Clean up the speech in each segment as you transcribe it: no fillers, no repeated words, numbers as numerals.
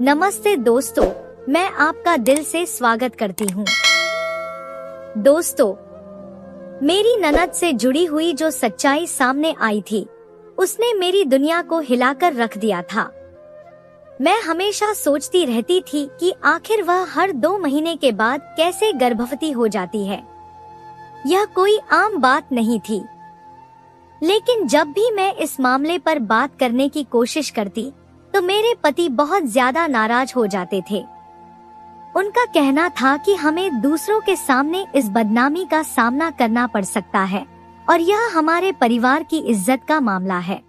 नमस्ते दोस्तों, मैं आपका दिल से स्वागत करती हूँ। दोस्तों, मेरी ननद से जुड़ी हुई जो सच्चाई सामने आई थी, उसने मेरी दुनिया को हिलाकर रख दिया था। मैं हमेशा सोचती रहती थी कि आखिर वह हर 2 महीने के बाद कैसे गर्भवती हो जाती है। यह कोई आम बात नहीं थी। लेकिन जब भी मैं इस मामले पर बात करने की कोशिश करती, तो मेरे पति बहुत ज्यादा नाराज हो जाते थे। उनका कहना था कि हमें दूसरों के सामने इस बदनामी का सामना करना पड़ सकता है और यह हमारे परिवार की इज्जत का मामला है।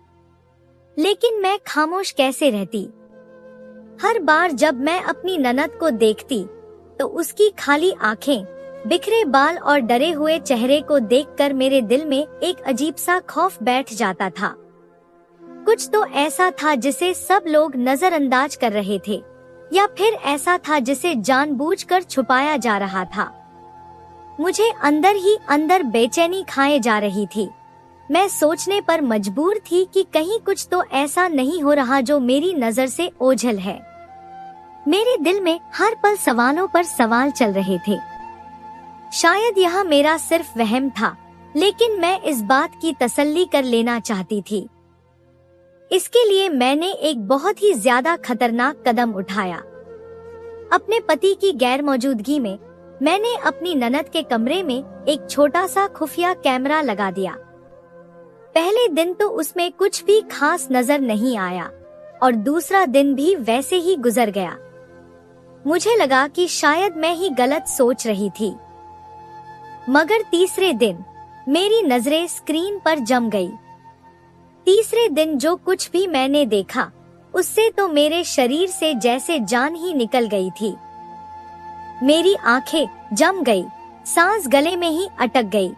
लेकिन मैं खामोश कैसे रहती। हर बार जब मैं अपनी ननद को देखती, तो उसकी खाली आंखें, बिखरे बाल और डरे हुए चेहरे को देखकर मेरे दिल में एक अजीब सा खौफ बैठ जाता था। कुछ तो ऐसा था जिसे सब लोग नजरअंदाज कर रहे थे, या फिर ऐसा था जिसे जानबूझकर छुपाया जा रहा था। मुझे अंदर ही अंदर बेचैनी खाए जा रही थी। मैं सोचने पर मजबूर थी कि कहीं कुछ तो ऐसा नहीं हो रहा जो मेरी नजर से ओझल है। मेरे दिल में हर पल सवालों पर सवाल चल रहे थे। शायद यह मेरा सिर्फ वहम था, लेकिन मैं इस बात की तसल्ली कर लेना चाहती थी। इसके लिए मैंने एक बहुत ही ज्यादा खतरनाक कदम उठाया। अपने पति की गैर मौजूदगी में मैंने अपनी ननद के कमरे में एक छोटा सा खुफिया कैमरा लगा दिया। पहले दिन तो उसमें कुछ भी खास नजर नहीं आया और दूसरा दिन भी वैसे ही गुजर गया। मुझे लगा कि शायद मैं ही गलत सोच रही थी। मगर तीसरे दिन मेरी नजरें स्क्रीन पर जम गई। तीसरे दिन जो कुछ भी मैंने देखा, उससे तो मेरे शरीर से जैसे जान ही निकल गई थी। मेरी आंखें जम गई, सांस गले में ही अटक गई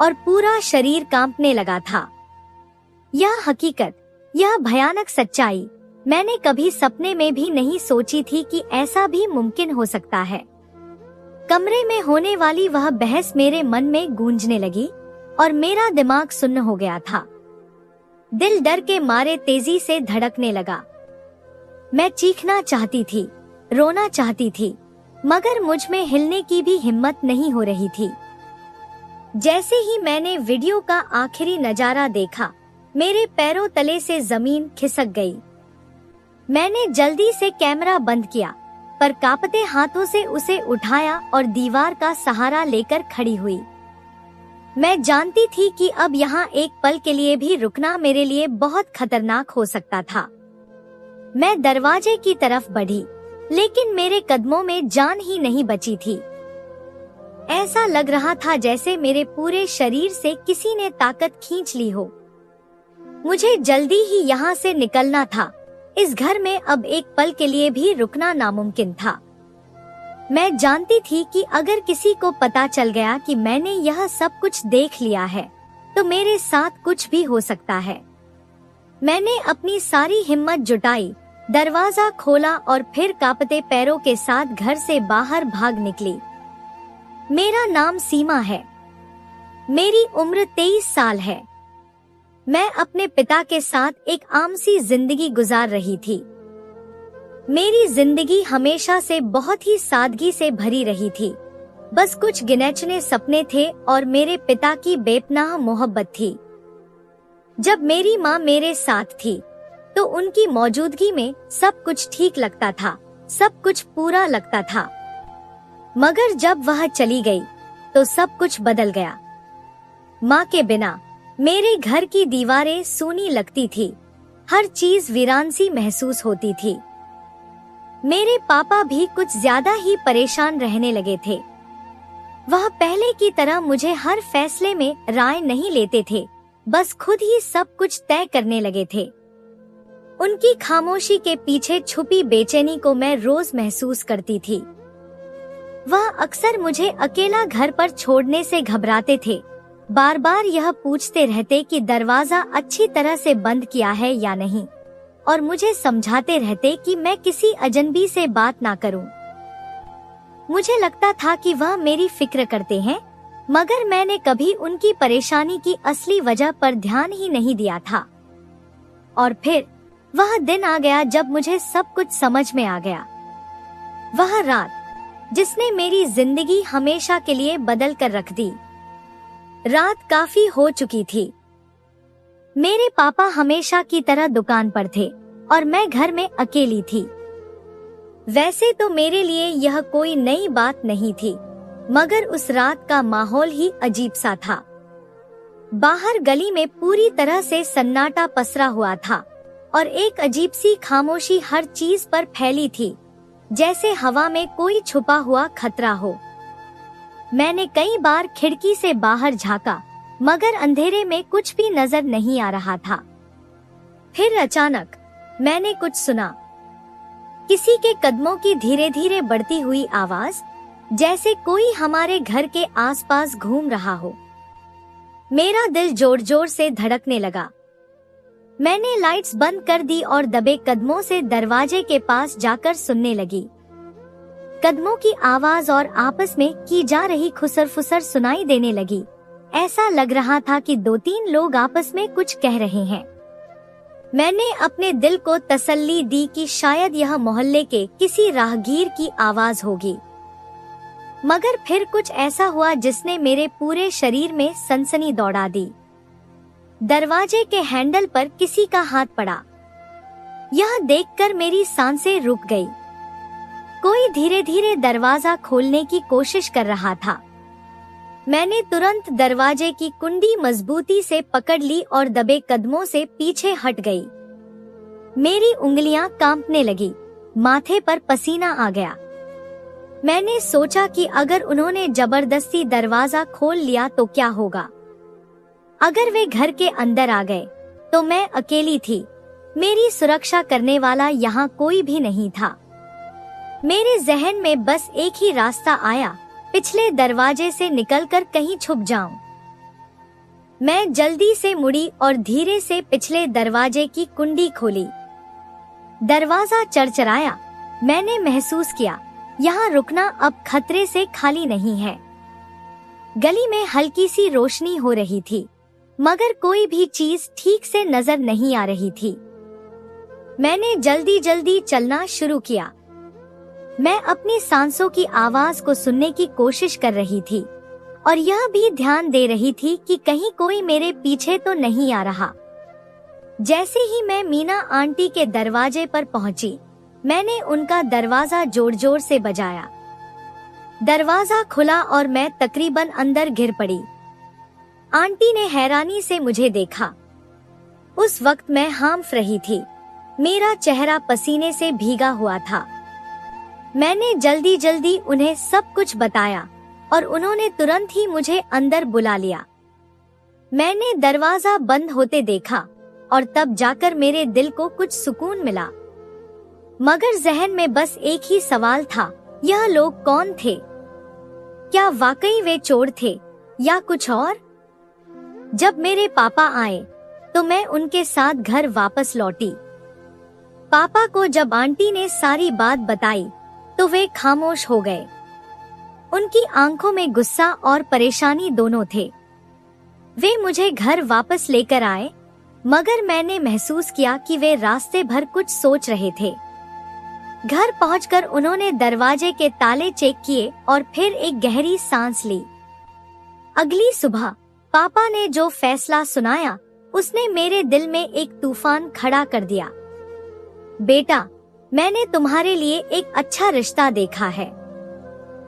और पूरा शरीर कांपने लगा था। यह हकीकत, यह भयानक सच्चाई मैंने कभी सपने में भी नहीं सोची थी कि ऐसा भी मुमकिन हो सकता है। कमरे में होने वाली वह बहस मेरे मन में गूंजने लगी और मेरा दिमाग सुन्न हो गया था। दिल डर के मारे तेजी से धड़कने लगा। मैं चीखना चाहती थी, रोना चाहती थी, मगर मुझ में हिलने की भी हिम्मत नहीं हो रही थी। जैसे ही मैंने वीडियो का आखिरी नजारा देखा, मेरे पैरों तले से जमीन खिसक गई। मैंने जल्दी से कैमरा बंद किया, पर कांपते हाथों से उसे उठाया और दीवार का सहारा लेकर खड़ी हुई। मैं जानती थी कि अब यहाँ एक पल के लिए भी रुकना मेरे लिए बहुत खतरनाक हो सकता था। मैं दरवाजे की तरफ बढ़ी, लेकिन मेरे कदमों में जान ही नहीं बची थी। ऐसा लग रहा था जैसे मेरे पूरे शरीर से किसी ने ताकत खींच ली हो। मुझे जल्दी ही यहाँ से निकलना था। इस घर में अब एक पल के लिए भी रुकना नामुमकिन था। मैं जानती थी कि अगर किसी को पता चल गया कि मैंने यह सब कुछ देख लिया है, तो मेरे साथ कुछ भी हो सकता है। मैंने अपनी सारी हिम्मत जुटाई, दरवाजा खोला और फिर कांपते पैरों के साथ घर से बाहर भाग निकली। मेरा नाम सीमा है। मेरी उम्र 23 साल है। मैं अपने पिता के साथ एक आम सी जिंदगी गुजार रही थी। मेरी जिंदगी हमेशा से बहुत ही सादगी से भरी रही थी। बस कुछ गिने-चुने सपने थे और मेरे पिता की बेपनाह मोहब्बत थी। जब मेरी माँ मेरे साथ थी, तो उनकी मौजूदगी में सब कुछ ठीक लगता था, सब कुछ पूरा लगता था। मगर जब वह चली गई, तो सब कुछ बदल गया। माँ के बिना मेरे घर की दीवारें सूनी लगती थी, हर चीज वीरान सी महसूस होती थी। मेरे पापा भी कुछ ज्यादा ही परेशान रहने लगे थे। वह पहले की तरह मुझे हर फैसले में राय नहीं लेते थे, बस खुद ही सब कुछ तय करने लगे थे। उनकी खामोशी के पीछे छुपी बेचैनी को मैं रोज महसूस करती थी। वह अक्सर मुझे अकेला घर पर छोड़ने से घबराते थे। बार बार यह पूछते रहते कि दरवाजा अच्छी तरह से बंद किया है या नहीं, और मुझे समझाते रहते कि मैं किसी अजनबी से बात ना करूं। मुझे लगता था कि वह मेरी फिक्र करते हैं, मगर मैंने कभी उनकी परेशानी की असली वजह पर ध्यान ही नहीं दिया था। और फिर वह दिन आ गया जब मुझे सब कुछ समझ में आ गया। वह रात जिसने मेरी जिंदगी हमेशा के लिए बदल कर रख दी। रात काफी हो चुकी थी। मेरे पापा हमेशा की तरह दुकान पर थे और मैं घर में अकेली थी। वैसे तो मेरे लिए यह कोई नई बात नहीं थी, मगर उस रात का माहौल ही अजीब सा था। बाहर गली में पूरी तरह से सन्नाटा पसरा हुआ था और एक अजीब सी खामोशी हर चीज पर फैली थी, जैसे हवा में कोई छुपा हुआ खतरा हो। मैंने कई बार खिड़की से बाहर झांका, मगर अंधेरे में कुछ भी नजर नहीं आ रहा था। फिर अचानक मैंने कुछ सुना, किसी के कदमों की धीरे धीरे बढ़ती हुई आवाज, जैसे कोई हमारे घर के आसपास घूम रहा हो। मेरा दिल जोर जोर से धड़कने लगा। मैंने लाइट्स बंद कर दी और दबे कदमों से दरवाजे के पास जाकर सुनने लगी। कदमों की आवाज और आपस में की जा रही खुसर-फुसर सुनाई देने लगी। ऐसा लग रहा था कि 2-3 लोग आपस में कुछ कह रहे हैं। मैंने अपने दिल को तसल्ली दी कि शायद यह मोहल्ले के किसी राहगीर की आवाज होगी, मगर फिर कुछ ऐसा हुआ जिसने मेरे पूरे शरीर में सनसनी दौड़ा दी। दरवाजे के हैंडल पर किसी का हाथ पड़ा। यह देखकर मेरी सांसें रुक गई। कोई धीरे धीरे दरवाजा खोलने की कोशिश कर रहा था। मैंने तुरंत दरवाजे की कुंडी मजबूती से पकड़ ली और दबे कदमों से पीछे हट गई। मेरी उंगलियां कांपने लगी, माथे पर पसीना आ गया। मैंने सोचा कि अगर उन्होंने जबरदस्ती दरवाजा खोल लिया तो क्या होगा। अगर वे घर के अंदर आ गए तो मैं अकेली थी। मेरी सुरक्षा करने वाला यहाँ कोई भी नहीं था। मेरे जहन में बस एक ही रास्ता आया, पिछले दरवाजे से निकलकर कहीं छुप जाऊं। मैं जल्दी से मुड़ी और धीरे से पिछले दरवाजे की कुंडी खोली। दरवाजा चरचराया। मैंने महसूस किया, यहाँ रुकना अब खतरे से खाली नहीं है। गली में हल्की सी रोशनी हो रही थी, मगर कोई भी चीज ठीक से नजर नहीं आ रही थी। मैंने जल्दी जल्दी चलना शुरू किया। मैं अपनी सांसों की आवाज को सुनने की कोशिश कर रही थी और यह भी ध्यान दे रही थी कि कहीं कोई मेरे पीछे तो नहीं आ रहा। जैसे ही मैं मीना आंटी के दरवाजे पर पहुंची, मैंने उनका दरवाजा जोर जोर से बजाया। दरवाजा खुला और मैं तकरीबन अंदर गिर पड़ी। आंटी ने हैरानी से मुझे देखा। उस वक्त मैं हांफ रही थी। मेरा चेहरा पसीने से भीगा हुआ था। मैंने जल्दी जल्दी उन्हें सब कुछ बताया और उन्होंने तुरंत ही मुझे अंदर बुला लिया। मैंने दरवाजा बंद होते देखा और तब जाकर मेरे दिल को कुछ सुकून मिला। मगर जहन में बस एक ही सवाल था, यह लोग कौन थे? क्या वाकई वे चोर थे या कुछ और? जब मेरे पापा आए तो मैं उनके साथ घर वापस लौटी। पापा को जब आंटी ने सारी बात बताई तो वे खामोश हो गए। उनकी आंखों में गुस्सा और परेशानी दोनों थे। वे मुझे घर वापस लेकर आए, मगर मैंने महसूस किया कि वे रास्ते भर कुछ सोच रहे थे। घर पहुंचकर उन्होंने दरवाजे के ताले चेक किए और फिर एक गहरी सांस ली। अगली सुबह पापा ने जो फैसला सुनाया, उसने मेरे दिल में एक तूफान खड़ा कर दिया। बेटा, मैंने तुम्हारे लिए एक अच्छा रिश्ता देखा है।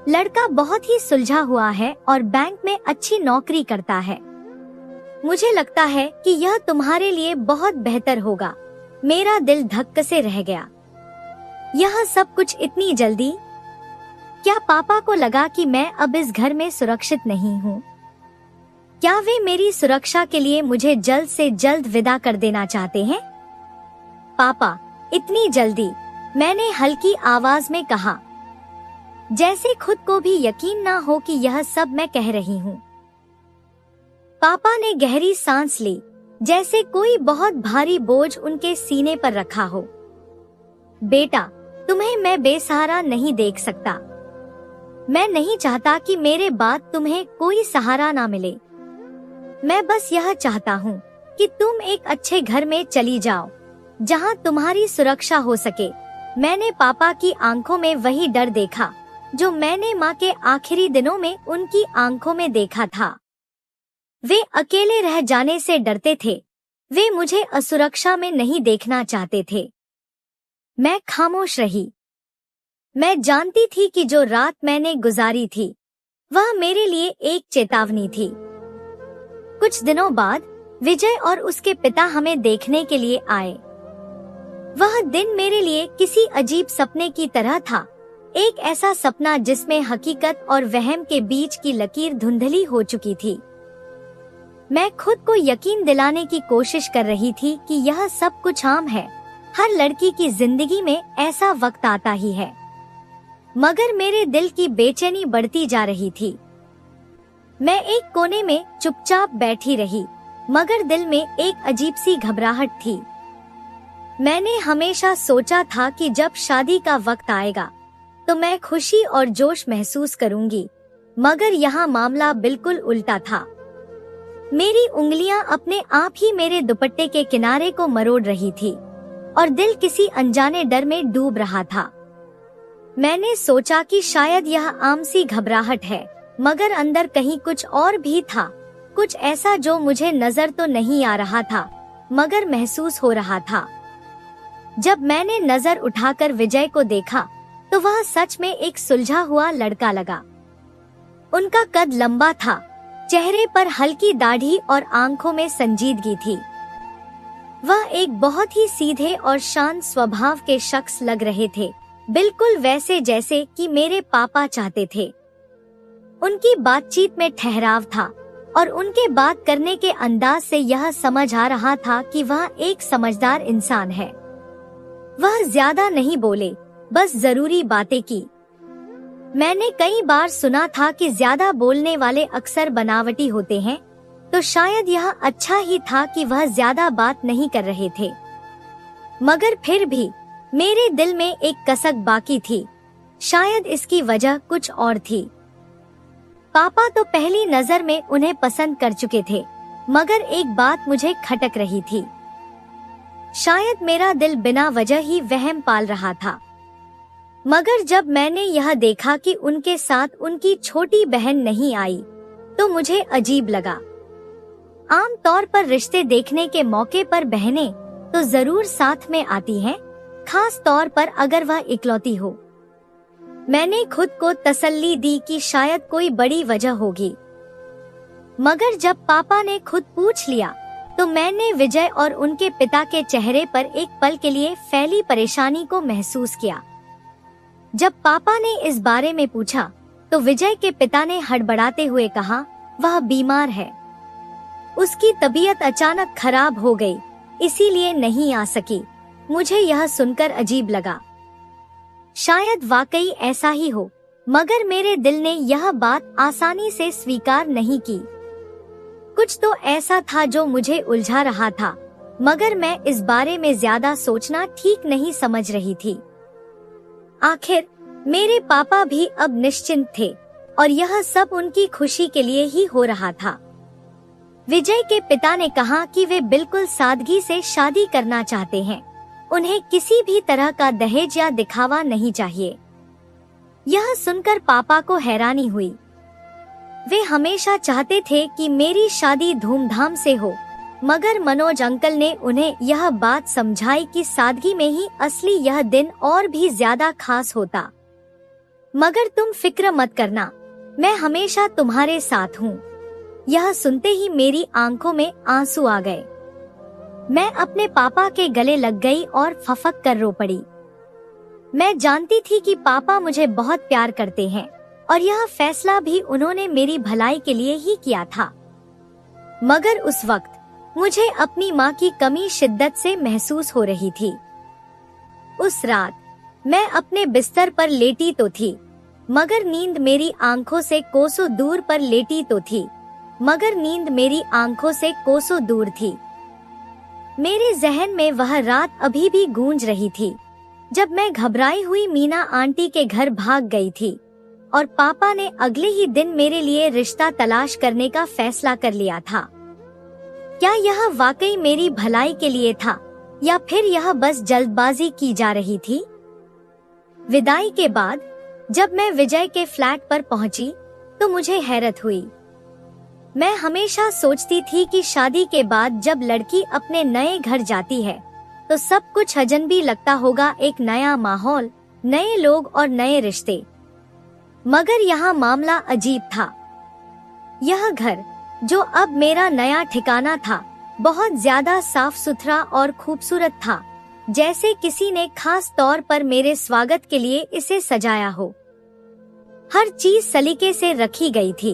लड़का बहुत ही सुलझा हुआ है और बैंक में अच्छी नौकरी करता है। मुझे लगता है कि यह तुम्हारे लिए बहुत बेहतर होगा। मेरा दिल धक्क से रह गया। यह सब कुछ इतनी जल्दी? क्या पापा को लगा कि मैं अब इस घर में सुरक्षित नहीं हूँ? क्या वे मेरी सुरक्षा के लिए मुझे जल्द से जल्द विदा कर देना चाहते हैं? पापा, इतनी जल्दी? मैंने हल्की आवाज में कहा, जैसे खुद को भी यकीन ना हो कि यह सब मैं कह रही हूँ। पापा ने गहरी सांस ली, जैसे कोई बहुत भारी बोझ उनके सीने पर रखा हो। बेटा, तुम्हें मैं बेसहारा नहीं देख सकता। मैं नहीं चाहता कि मेरे बाद तुम्हें कोई सहारा ना मिले। मैं बस यह चाहता हूँ कि तुम एक अच्छे घर में चली जाओ। जहां तुम्हारी सुरक्षा हो सके। मैंने पापा की आंखों में वही डर देखा जो मैंने माँ के आखिरी दिनों में उनकी आंखों में देखा था। वे अकेले रह जाने से डरते थे। वे मुझे असुरक्षा में नहीं देखना चाहते थे। मैं खामोश रही। मैं जानती थी कि जो रात मैंने गुजारी थी वह मेरे लिए एक चेतावनी थी। कुछ दिनों बाद विजय और उसके पिता हमें देखने के लिए आए। वह दिन मेरे लिए किसी अजीब सपने की तरह था, एक ऐसा सपना जिसमें हकीकत और वहम के बीच की लकीर धुंधली हो चुकी थी। मैं खुद को यकीन दिलाने की कोशिश कर रही थी कि यह सब कुछ आम है, हर लड़की की जिंदगी में ऐसा वक्त आता ही है। मगर मेरे दिल की बेचैनी बढ़ती जा रही थी। मैं एक कोने में चुपचाप बैठी रही, मगर दिल में एक अजीब सी घबराहट थी। मैंने हमेशा सोचा था कि जब शादी का वक्त आएगा तो मैं खुशी और जोश महसूस करूंगी, मगर यहाँ मामला बिल्कुल उल्टा था। मेरी उंगलियां अपने आप ही मेरे दुपट्टे के किनारे को मरोड़ रही थी और दिल किसी अनजाने डर में डूब रहा था। मैंने सोचा कि शायद यह आम सी घबराहट है, मगर अंदर कहीं कुछ और भी था, कुछ ऐसा जो मुझे नजर तो नहीं आ रहा था मगर महसूस हो रहा था। जब मैंने नजर उठाकर विजय को देखा तो वह सच में एक सुलझा हुआ लड़का लगा। उनका कद लंबा था, चेहरे पर हल्की दाढ़ी और आंखों में संजीदगी थी। वह एक बहुत ही सीधे और शांत स्वभाव के शख्स लग रहे थे, बिल्कुल वैसे जैसे कि मेरे पापा चाहते थे। उनकी बातचीत में ठहराव था और उनके बात करने के अंदाज से यह समझ आ रहा था कि वह एक समझदार इंसान है। वह ज्यादा नहीं बोले, बस जरूरी बातें की। मैंने कई बार सुना था कि ज्यादा बोलने वाले अक्सर बनावटी होते हैं, तो शायद यह अच्छा ही था कि वह ज्यादा बात नहीं कर रहे थे। मगर फिर भी मेरे दिल में एक कसक बाकी थी। शायद इसकी वजह कुछ और थी। पापा तो पहली नजर में उन्हें पसंद कर चुके थे, मगर एक बात मुझे खटक रही थी। शायद मेरा दिल बिना वजह ही वहम पाल रहा था। मगर जब मैंने यह देखा कि उनके साथ उनकी छोटी बहन नहीं आई, तो मुझे अजीब लगा। आम तौर पर रिश्ते देखने के मौके पर बहनें तो जरूर साथ में आती हैं, खास तौर पर अगर वह इकलौती हो। मैंने खुद को तसल्ली दी कि शायद कोई बड़ी वजह होगी, मगर जब पापा ने खुद पूछ लिया तो मैंने विजय और उनके पिता के चेहरे पर एक पल के लिए फैली परेशानी को महसूस किया। जब पापा ने इस बारे में पूछा तो विजय के पिता ने हड़बड़ाते हुए कहा, वह बीमार है, उसकी तबीयत अचानक खराब हो गई, इसीलिए नहीं आ सकी। मुझे यह सुनकर अजीब लगा। शायद वाकई ऐसा ही हो, मगर मेरे दिल ने यह बात आसानी से स्वीकार नहीं की। कुछ तो ऐसा था जो मुझे उलझा रहा था, मगर मैं इस बारे में ज्यादा सोचना ठीक नहीं समझ रही थी। आखिर मेरे पापा भी अब निश्चिंत थे और यह सब उनकी खुशी के लिए ही हो रहा था। विजय के पिता ने कहा कि वे बिल्कुल सादगी से शादी करना चाहते हैं, उन्हें किसी भी तरह का दहेज या दिखावा नहीं चाहिए। यह सुनकर पापा को हैरानी हुई। वे हमेशा चाहते थे कि मेरी शादी धूमधाम से हो, मगर मनोज अंकल ने उन्हें यह बात समझाई कि सादगी में ही असली यह दिन और भी ज्यादा खास होता। मगर तुम फिक्र मत करना, मैं हमेशा तुम्हारे साथ हूँ। यह सुनते ही मेरी आंखों में आंसू आ गए। मैं अपने पापा के गले लग गई और फफक कर रो पड़ी। मैं जानती थी कि पापा मुझे बहुत प्यार करते हैं और यह फैसला भी उन्होंने मेरी भलाई के लिए ही किया था। मगर उस वक्त मुझे अपनी माँ की कमी शिद्दत से महसूस हो रही थी। उस रात मैं अपने बिस्तर पर लेटी तो थी, मगर नींद मेरी आंखों से कोसों दूर पर लेटी तो थी, मगर नींद मेरी आंखों से कोसों दूर थी। मेरे जहन में वह रात अभी भी गूंज रही थी, जब मैं घबराई हुई मीना आंटी के घर भाग गई थी और पापा ने अगले ही दिन मेरे लिए रिश्ता तलाश करने का फैसला कर लिया था। क्या यह वाकई मेरी भलाई के लिए था या फिर यह बस जल्दबाजी की जा रही थी? विदाई के बाद जब मैं विजय के फ्लैट पर पहुंची तो मुझे हैरत हुई। मैं हमेशा सोचती थी कि शादी के बाद जब लड़की अपने नए घर जाती है तो सब कुछ अजनबी लगता होगा, एक नया माहौल, नए लोग और नए रिश्ते। मगर यहाँ मामला अजीब था। यह घर, जो अब मेरा नया ठिकाना था, बहुत ज्यादा साफ सुथरा और खूबसूरत था, जैसे किसी ने खास तौर पर मेरे स्वागत के लिए इसे सजाया हो। हर चीज सलीके से रखी गई थी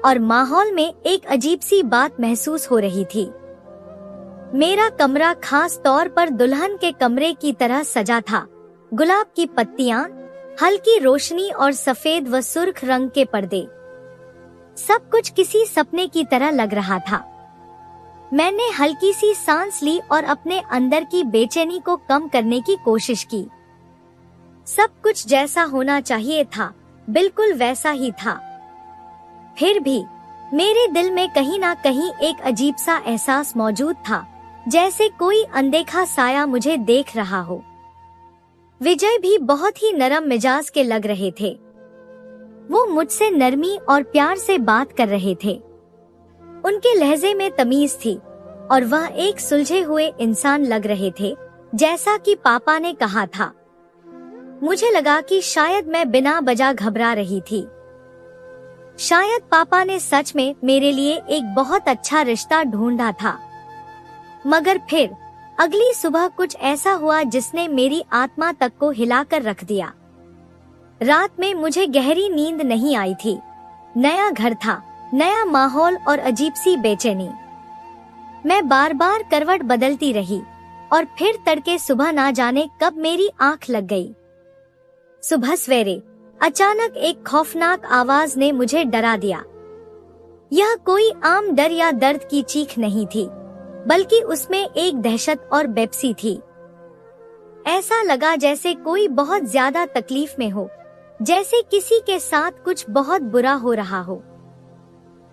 और माहौल में एक अजीब सी बात महसूस हो रही थी। मेरा कमरा खास तौर पर दुल्हन के कमरे की तरह सजा था। गुलाब की पत्तियां, हल्की रोशनी और सफेद व सुर्ख रंग के पर्दे, सब कुछ किसी सपने की तरह लग रहा था। मैंने हल्की सी सांस ली और अपने अंदर की बेचैनी को कम करने की कोशिश की। सब कुछ जैसा होना चाहिए था, बिल्कुल वैसा ही था। फिर भी मेरे दिल में कहीं ना कहीं एक अजीब सा एहसास मौजूद था, जैसे कोई अनदेखा साया मुझे देख रहा हो। विजय भी बहुत ही नरम मिजाज के लग रहे थे। वो मुझसे नरमी और प्यार से बात कर रहे थे। उनके लहजे में तमीज थी और वह एक सुलझे हुए इंसान लग रहे थे, जैसा कि पापा ने कहा था। मुझे लगा कि शायद मैं बिना वजह घबरा रही थी। शायद पापा ने सच में मेरे लिए एक बहुत अच्छा रिश्ता ढूंढा था। मगर फिर अगली सुबह कुछ ऐसा हुआ जिसने मेरी आत्मा तक को हिलाकर रख दिया। रात में मुझे गहरी नींद नहीं आई थी। नया घर था, नया माहौल और अजीब सी बेचैनी। मैं बार बार करवट बदलती रही और फिर तड़के सुबह ना जाने कब मेरी आंख लग गई। सुबह सवेरे अचानक एक खौफनाक आवाज ने मुझे डरा दिया। यह कोई आम डर या दर्द की चीख नहीं थी, बल्कि उसमें एक दहशत और बेबसी थी। ऐसा लगा जैसे कोई बहुत ज्यादा तकलीफ में हो, जैसे किसी के साथ कुछ बहुत बुरा हो रहा हो।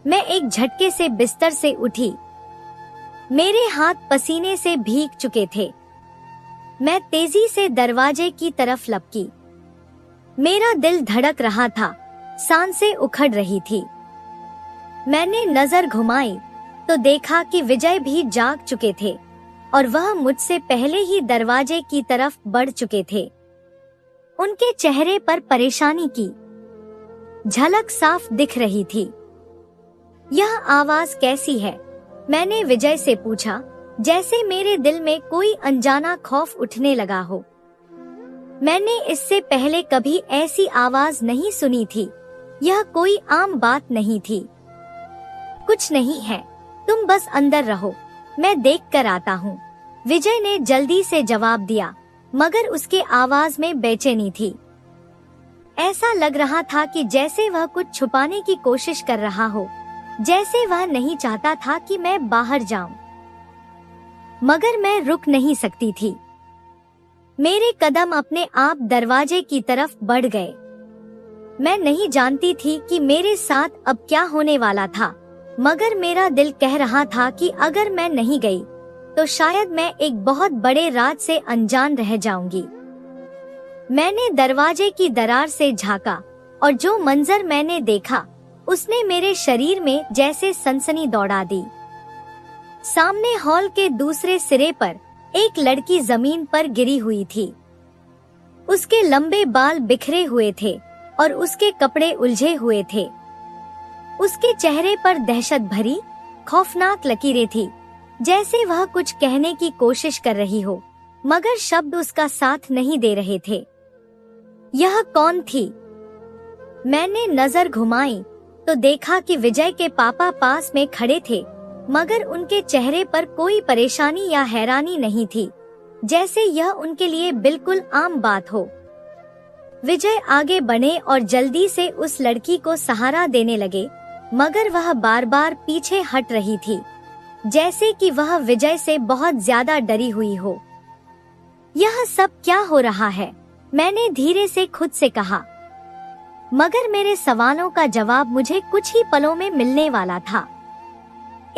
मैं एक झटके से बिस्तर से उठी। मेरे हाथ पसीने से भीग चुके थे। मैं तेजी से दरवाजे की तरफ लपकी। मेरा दिल धड़क रहा था, सांसें उखड़ रही थी। मैंने नजर घुमाई तो देखा कि विजय भी जाग चुके थे और वह मुझसे पहले ही दरवाजे की तरफ बढ़ चुके थे। उनके चेहरे पर परेशानी की झलक साफ दिख रही थी। यह आवाज कैसी है? मैंने विजय से पूछा, जैसे मेरे दिल में कोई अनजाना खौफ उठने लगा हो। मैंने इससे पहले कभी ऐसी आवाज नहीं सुनी थी। यह कोई आम बात नहीं थी। कुछ नहीं है, तुम बस अंदर रहो, मैं देख कर आता हूँ, विजय ने जल्दी से जवाब दिया, मगर उसके आवाज में बेचैनी थी। ऐसा लग रहा था कि जैसे वह कुछ छुपाने की कोशिश कर रहा हो, जैसे वह नहीं चाहता था कि मैं बाहर जाऊं। मगर मैं रुक नहीं सकती थी। मेरे कदम अपने आप दरवाजे की तरफ बढ़ गए। मैं नहीं जानती थी कि मेरे साथ अब क्या होने वाला था, मगर मेरा दिल कह रहा था कि अगर मैं नहीं गई तो शायद मैं एक बहुत बड़े राज से अनजान रह जाऊंगी। मैंने दरवाजे की दरार से झांका और जो मंजर मैंने देखा उसने मेरे शरीर में जैसे सनसनी दौड़ा दी। सामने हॉल के दूसरे सिरे पर एक लड़की जमीन पर गिरी हुई थी। उसके लंबे बाल बिखरे हुए थे और उसके कपड़े उलझे हुए थे। उसके चेहरे पर दहशत भरी, खौफनाक लकीरें थी, जैसे वह कुछ कहने की कोशिश कर रही हो, मगर शब्द उसका साथ नहीं दे रहे थे। यह कौन थी? मैंने नजर घुमाई तो देखा कि विजय के पापा पास में खड़े थे, मगर उनके चेहरे पर कोई परेशानी या हैरानी नहीं थी, जैसे यह उनके लिए बिल्कुल आम बात हो। विजय आगे बढ़े और जल्दी से उस लड़की को सहारा देने लगे, मगर वह बार बार पीछे हट रही थी, जैसे कि वह विजय से बहुत ज्यादा डरी हुई हो। यह सब क्या हो रहा है? मैंने धीरे से खुद से कहा, मगर मेरे सवालों का जवाब मुझे कुछ ही पलों में मिलने वाला था।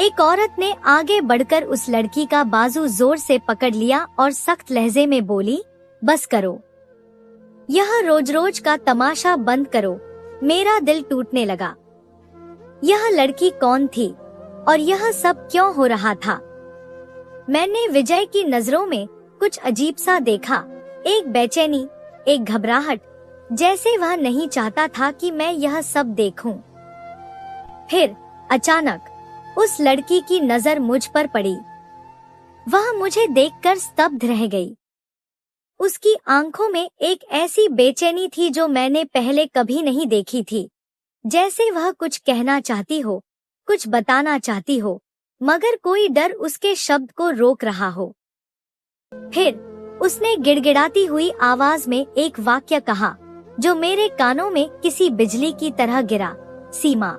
एक औरत ने आगे बढ़कर उस लड़की का बाजू जोर से पकड़ लिया और सख्त लहजे में बोली, बस करो, यह रोज रोज का तमाशा बंद करो। मेरा दिल टूटने लगा। यह लड़की कौन थी और यह सब क्यों हो रहा था? मैंने विजय की नजरों में कुछ अजीब सा देखा, एक बेचैनी, एक घबराहट, जैसे वह नहीं चाहता था कि मैं यह सब देखूं। फिर अचानक उस लड़की की नजर मुझ पर पड़ी। वह मुझे देखकर स्तब्ध रह गई। उसकी आंखों में एक ऐसी बेचैनी थी जो मैंने पहले कभी नहीं देखी थी, जैसे वह कुछ कहना चाहती हो, कुछ बताना चाहती हो, मगर कोई डर उसके शब्द को रोक रहा हो। फिर उसने गिड़गिड़ाती हुई आवाज में एक वाक्य कहा जो मेरे कानों में किसी बिजली की तरह गिरा, सीमा,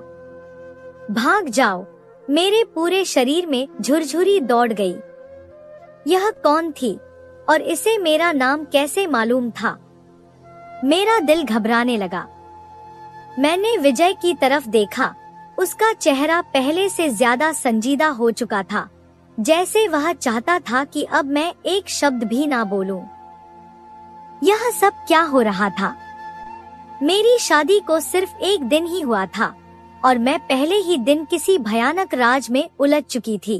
भाग जाओ। मेरे पूरे शरीर में झुरझुरी दौड़ गई। यह कौन थी और इसे मेरा नाम कैसे मालूम था? मेरा दिल घबराने लगा। मैंने विजय की तरफ देखा। उसका चेहरा पहले से ज्यादा संजीदा हो चुका था, जैसे वह चाहता था कि अब मैं एक शब्द भी ना बोलूं। यह सब क्या हो रहा था? मेरी शादी को सिर्फ एक दिन ही हुआ था और मैं पहले ही दिन किसी भयानक राज में उलझ चुकी थी।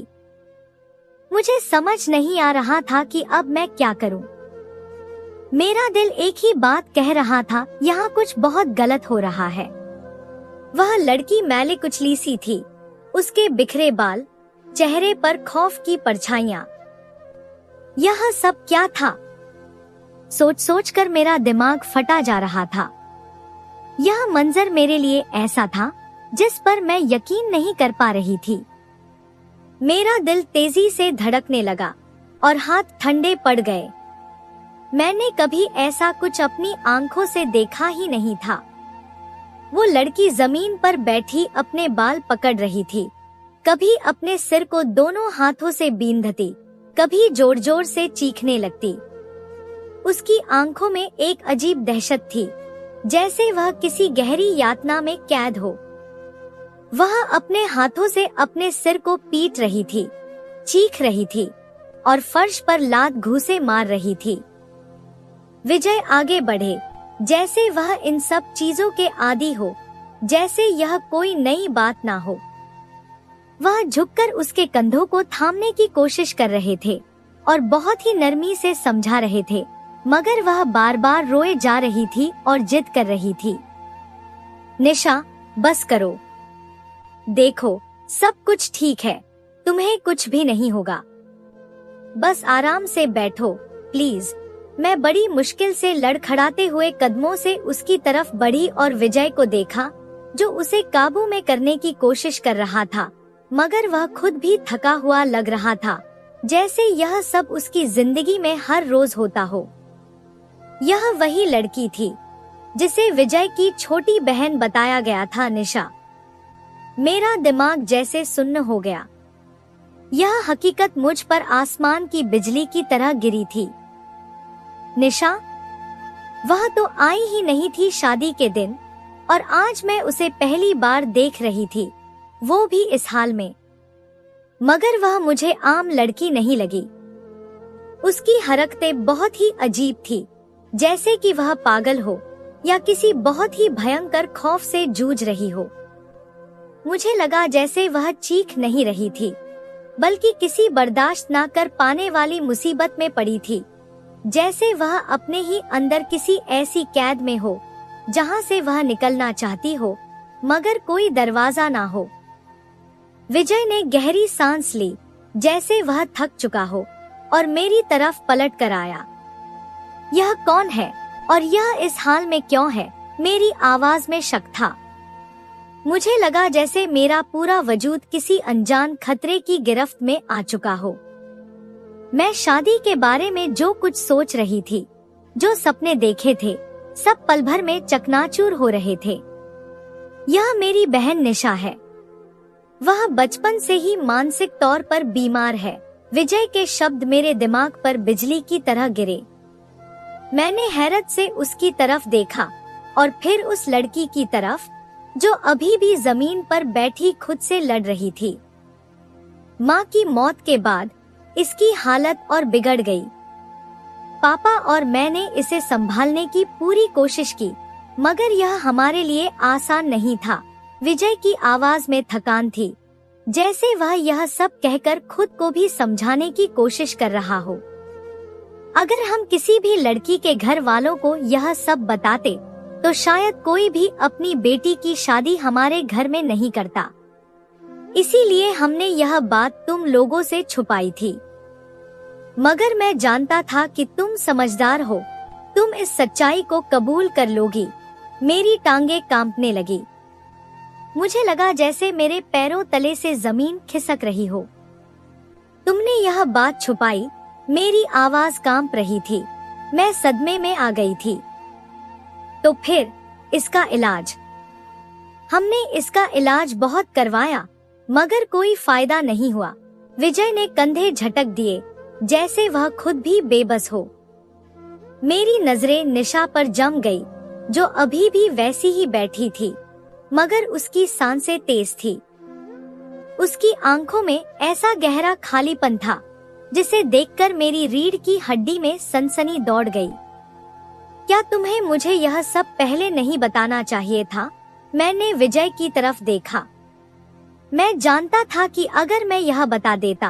मुझे समझ नहीं आ रहा था कि अब मैं क्या करूं। मेरा दिल एक ही बात कह रहा था, यहाँ कुछ बहुत गलत हो रहा है। वह लड़की मैले कुचली सी थी, उसके बिखरे बाल, चेहरे पर खौफ की परछाइयां। यह सब क्या था? सोच सोच कर मेरा दिमाग फटा जा रहा था। यह मंजर मेरे लिए ऐसा था जिस पर मैं यकीन नहीं कर पा रही थी। मेरा दिल तेजी से धड़कने लगा और हाथ ठंडे पड़ गए। मैंने कभी ऐसा कुछ अपनी आंखों से देखा ही नहीं था। वो लड़की जमीन पर बैठी अपने बाल पकड़ रही थी, कभी अपने सिर को दोनों हाथों से बींधती, कभी जोर जोर से चीखने लगती। उसकी आंखों में एक अजीब दहशत थी, जैसे वह किसी गहरी यातना में कैद हो। वह अपने हाथों से अपने सिर को पीट रही थी, चीख रही थी और फर्श पर लात घूंसे मार रही थी। विजय आगे बढ़े, जैसे वह इन सब चीजों के आदी हो, जैसे यह कोई नई बात ना हो। वह झुककर उसके कंधों को थामने की कोशिश कर रहे थे और बहुत ही नरमी से समझा रहे थे, मगर वह बार बार रोए जा रही थी और जिद कर रही थी। निशा, बस करो, देखो सब कुछ ठीक है, तुम्हें कुछ भी नहीं होगा, बस आराम से बैठो प्लीज। मैं बड़ी मुश्किल से लड़खड़ाते हुए कदमों से उसकी तरफ बढ़ी और विजय को देखा, जो उसे काबू में करने की कोशिश कर रहा था, मगर वह खुद भी थका हुआ लग रहा था, जैसे यह सब उसकी जिंदगी में हर रोज होता हो। यह वही लड़की थी जिसे विजय की छोटी बहन बताया गया था, निशा। मेरा दिमाग जैसे सुन्न हो गया। यह हकीकत मुझ पर आसमान की बिजली की तरह गिरी थी। निशा, वह तो आई ही नहीं थी शादी के दिन, और आज मैं उसे पहली बार देख रही थी, वो भी इस हाल में। मगर वह मुझे आम लड़की नहीं लगी। उसकी हरकतें बहुत ही अजीब थी, जैसे कि वह पागल हो या किसी बहुत ही भयंकर खौफ से जूझ रही हो। मुझे लगा जैसे वह चीख नहीं रही थी, बल्कि किसी बर्दाश्त न कर पाने वाली मुसीबत में पड़ी थी, जैसे वह अपने ही अंदर किसी ऐसी कैद में हो जहां से वह निकलना चाहती हो, मगर कोई दरवाजा ना हो। विजय ने गहरी सांस ली, जैसे वह थक चुका हो, और मेरी तरफ पलट कर आया। यह कौन है और यह इस हाल में क्यों है? मेरी आवाज में शक था। मुझे लगा जैसे मेरा पूरा वजूद किसी अनजान खतरे की गिरफ्त में आ चुका हो। मैं शादी के बारे में जो कुछ सोच रही थी, जो सपने देखे थे, सब पल भर में चकनाचूर हो रहे थे। यह मेरी बहन निशा है। वह बचपन से ही मानसिक तौर पर बीमार है। विजय के शब्द मेरे दिमाग पर बिजली की तरह गिरे। मैंने हैरत से उसकी तरफ देखा और फिर उस लड़की की तरफ, जो अभी भी जमीन पर बैठी खुद से लड़ रही थी। माँ की मौत के बाद इसकी हालत और बिगड़ गई। पापा और मैंने इसे संभालने की पूरी कोशिश की, मगर यह हमारे लिए आसान नहीं था। विजय की आवाज में थकान थी, जैसे वह यह सब कहकर खुद को भी समझाने की कोशिश कर रहा हो। अगर हम किसी भी लड़की के घर वालों को यह सब बताते तो शायद कोई भी अपनी बेटी की शादी हमारे घर में नहीं करता। इसीलिए हमने यह बात तुम लोगों से छुपाई थी। मगर मैं जानता था कि तुम समझदार हो, तुम इस सच्चाई को कबूल कर लोगी। मेरी टांगें कांपने लगी। मुझे लगा जैसे मेरे पैरों तले से जमीन खिसक रही हो। तुमने यह बात छुपाई। मेरी आवाज कांप रही थी। मैं सदमे में आ गई थी। तो फिर इसका इलाज? हमने इसका इलाज बहुत करवाया, मगर कोई फायदा नहीं हुआ। विजय ने कंधे झटक दिए, जैसे वह खुद भी बेबस हो। मेरी नजरें निशा पर जम गई, जो अभी भी वैसी ही बैठी थी, मगर उसकी सांसें तेज थी। उसकी आंखों में ऐसा गहरा खालीपन था जिसे देखकर मेरी रीढ़ की हड्डी में सनसनी दौड़ गई। क्या तुम्हें मुझे यह सब पहले नहीं बताना चाहिए था? मैंने विजय की तरफ देखा। मैं जानता था कि अगर मैं यह बता देता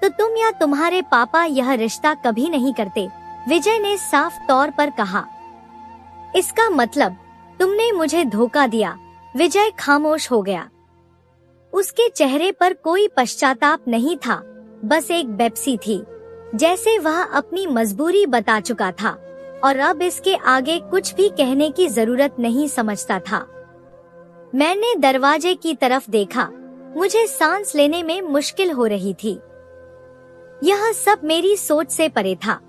तो तुम या तुम्हारे पापा यह रिश्ता कभी नहीं करते। विजय ने साफ तौर पर कहा। इसका मतलब तुमने मुझे धोखा दिया। विजय खामोश हो गया। उसके चेहरे पर कोई पश्चाताप नहीं था, बस एक बेपसी थी, जैसे वह अपनी मजबूरी बता चुका था और अब इसके आगे कुछ भी कहने की जरूरत नहीं समझता था। मैंने दरवाजे की तरफ देखा। मुझे सांस लेने में मुश्किल हो रही थी। यह सब मेरी सोच से परे था।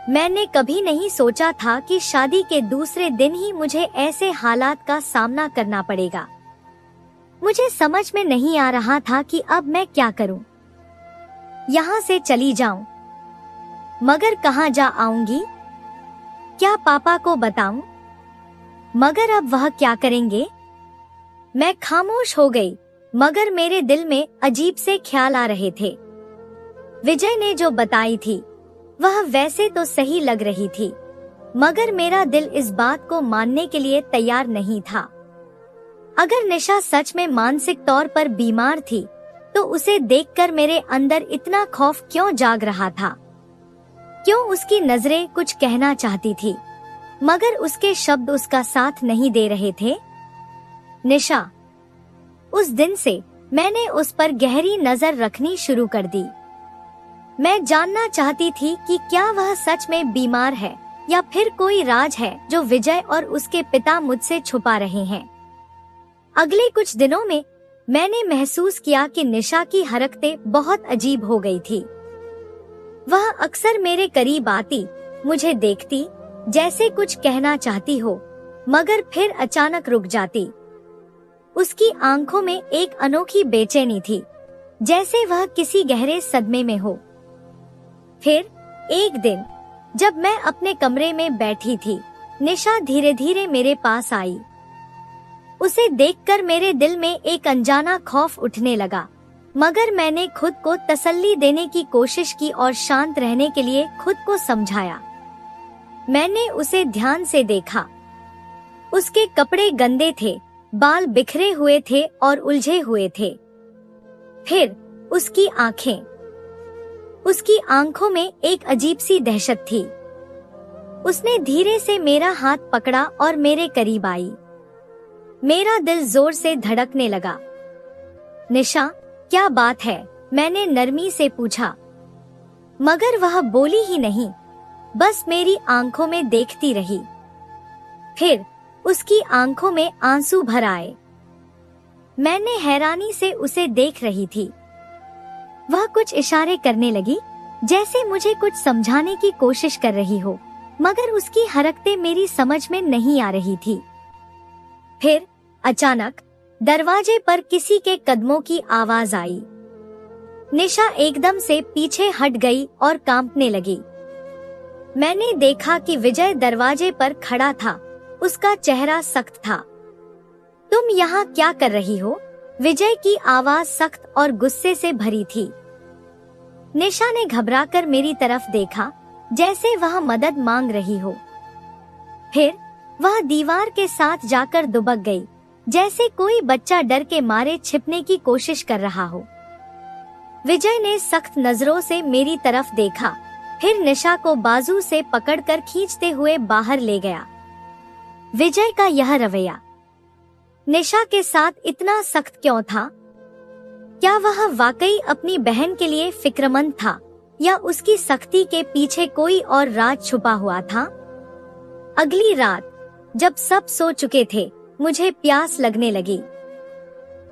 मैंने कभी नहीं सोचा था कि शादी के दूसरे दिन ही मुझे ऐसे हालात का सामना करना पड़ेगा। मुझे समझ में नहीं आ रहा था कि अब मैं क्या करूं। यहाँ से चली जाऊं, मगर कहाँ जा आऊंगी? क्या पापा को बताऊं? मगर अब वह क्या करेंगे? मैं खामोश हो गई, मगर मेरे दिल में अजीब से ख्याल आ रहे थे। विजय ने जो बताई थी वह वैसे तो सही लग रही थी, मगर मेरा दिल इस बात को मानने के लिए तैयार नहीं था। अगर निशा सच में मानसिक तौर पर बीमार थी तो उसे देखकर मेरे अंदर इतना खौफ क्यों जाग रहा था? क्यों उसकी नजरें कुछ कहना चाहती थी, मगर उसके शब्द उसका साथ नहीं दे रहे थे? निशा। उस दिन से मैंने उस पर गहरी नजर रखनी शुरू कर दी। मैं जानना चाहती थी कि क्या वह सच में बीमार है या फिर कोई राज है जो विजय और उसके पिता मुझसे छुपा रहे हैं। अगले कुछ दिनों में मैंने महसूस किया कि निशा की हरकतें बहुत अजीब हो गई थी। वह अक्सर मेरे करीब आती, मुझे देखती, जैसे कुछ कहना चाहती हो, मगर फिर अचानक रुक जाती। उसकी आंखों में एक अनोखी बेचैनी थी, जैसे वह किसी गहरे सदमे में हो। फिर एक दिन जब मैं अपने कमरे में बैठी थी, निशा धीरे धीरे मेरे पास आई। उसे देखकर मेरे दिल में एक अनजाना खौफ उठने लगा, मगर मैंने खुद को तसल्ली देने की कोशिश की और शांत रहने के लिए खुद को समझाया। मैंने उसे ध्यान से देखा। उसके कपड़े गंदे थे, बाल बिखरे हुए थे और उलझे हुए थे। फिर उसकी आंखें, उसकी आंखों में एक अजीब सी दहशत थी। उसने धीरे से मेरा हाथ पकड़ा और मेरे करीब आई। मेरा दिल जोर से धड़कने लगा। निशा, क्या बात है? मैंने नरमी से पूछा, मगर वह बोली ही नहीं, बस मेरी आंखों में देखती रही। फिर उसकी आंखों में आंसू भर आए। मैंने हैरानी से उसे देख रही थी। वह कुछ इशारे करने लगी, जैसे मुझे कुछ समझाने की कोशिश कर रही हो, मगर उसकी हरकतें मेरी समझ में नहीं आ रही थी। फिर अचानक दरवाजे पर किसी के कदमों की आवाज आई। निशा एकदम से पीछे हट गई और कांपने लगी। मैंने देखा कि विजय दरवाजे पर खड़ा था। उसका चेहरा सख्त था। तुम यहाँ क्या कर रही हो? विजय की आवाज सख्त और गुस्से से भरी थी। निशा ने घबराकर मेरी तरफ देखा, जैसे वह मदद मांग रही हो। फिर वह दीवार के साथ जाकर दुबक गई, जैसे कोई बच्चा डर के मारे छिपने की कोशिश कर रहा हो। विजय ने सख्त नजरों से मेरी तरफ देखा, फिर निशा को बाजू से पकड़कर खींचते हुए बाहर ले गया। विजय का यह रवैया निशा के साथ इतना सख्त क्यों था? क्या वह वाकई अपनी बहन के लिए फिक्रमंद था, या उसकी सख्ती के पीछे कोई और राज छुपा हुआ था? अगली रात जब सब सो चुके थे, मुझे प्यास लगने लगी।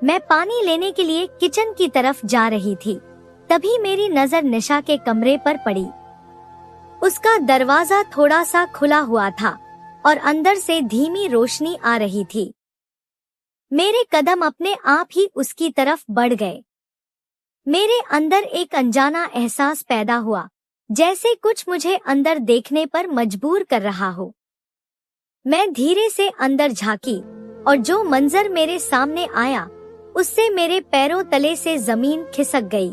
मैं पानी लेने के लिए किचन की तरफ जा रही थी, तभी मेरी नजर निशा के कमरे पर पड़ी। उसका दरवाजा थोड़ा सा खुला हुआ था और अंदर से धीमी रोशनी आ रही थी। मेरे कदम अपने आप ही उसकी तरफ बढ़ गए। मेरे अंदर एक अनजाना एहसास पैदा हुआ, जैसे कुछ मुझे अंदर देखने पर मजबूर कर रहा हो। मैं धीरे से अंदर झांकी और जो मंजर मेरे सामने आया, उससे मेरे पैरों तले से जमीन खिसक गई।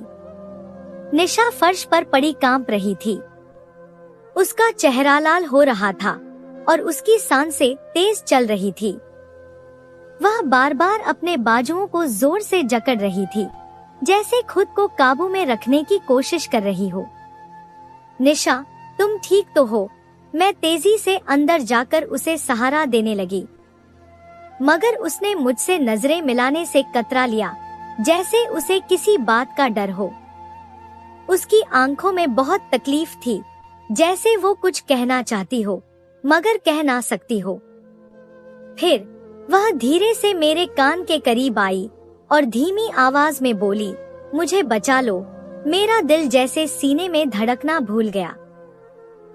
निशा फर्श पर पड़ी कांप रही थी। उसका चेहरा लाल हो रहा था और उसकी सांसें तेज चल रही थी। वह बार बार अपने बाजुओं को जोर से जकड़ रही थी, जैसे खुद को काबू में रखने की कोशिश कर रही हो। निशा, तुम ठीक तो हो? मैं तेजी से अंदर जाकर उसे सहारा देने लगी, मगर उसने मुझसे नजरें मिलाने से कतरा लिया, जैसे उसे किसी बात का डर हो। उसकी आंखों में बहुत तकलीफ थी, जैसे वो कुछ कहना चाहती हो मगर कह ना सकती हो। फिर वह धीरे से मेरे कान के करीब आई और धीमी आवाज में बोली, मुझे बचा लो। मेरा दिल जैसे सीने में धड़कना भूल गया।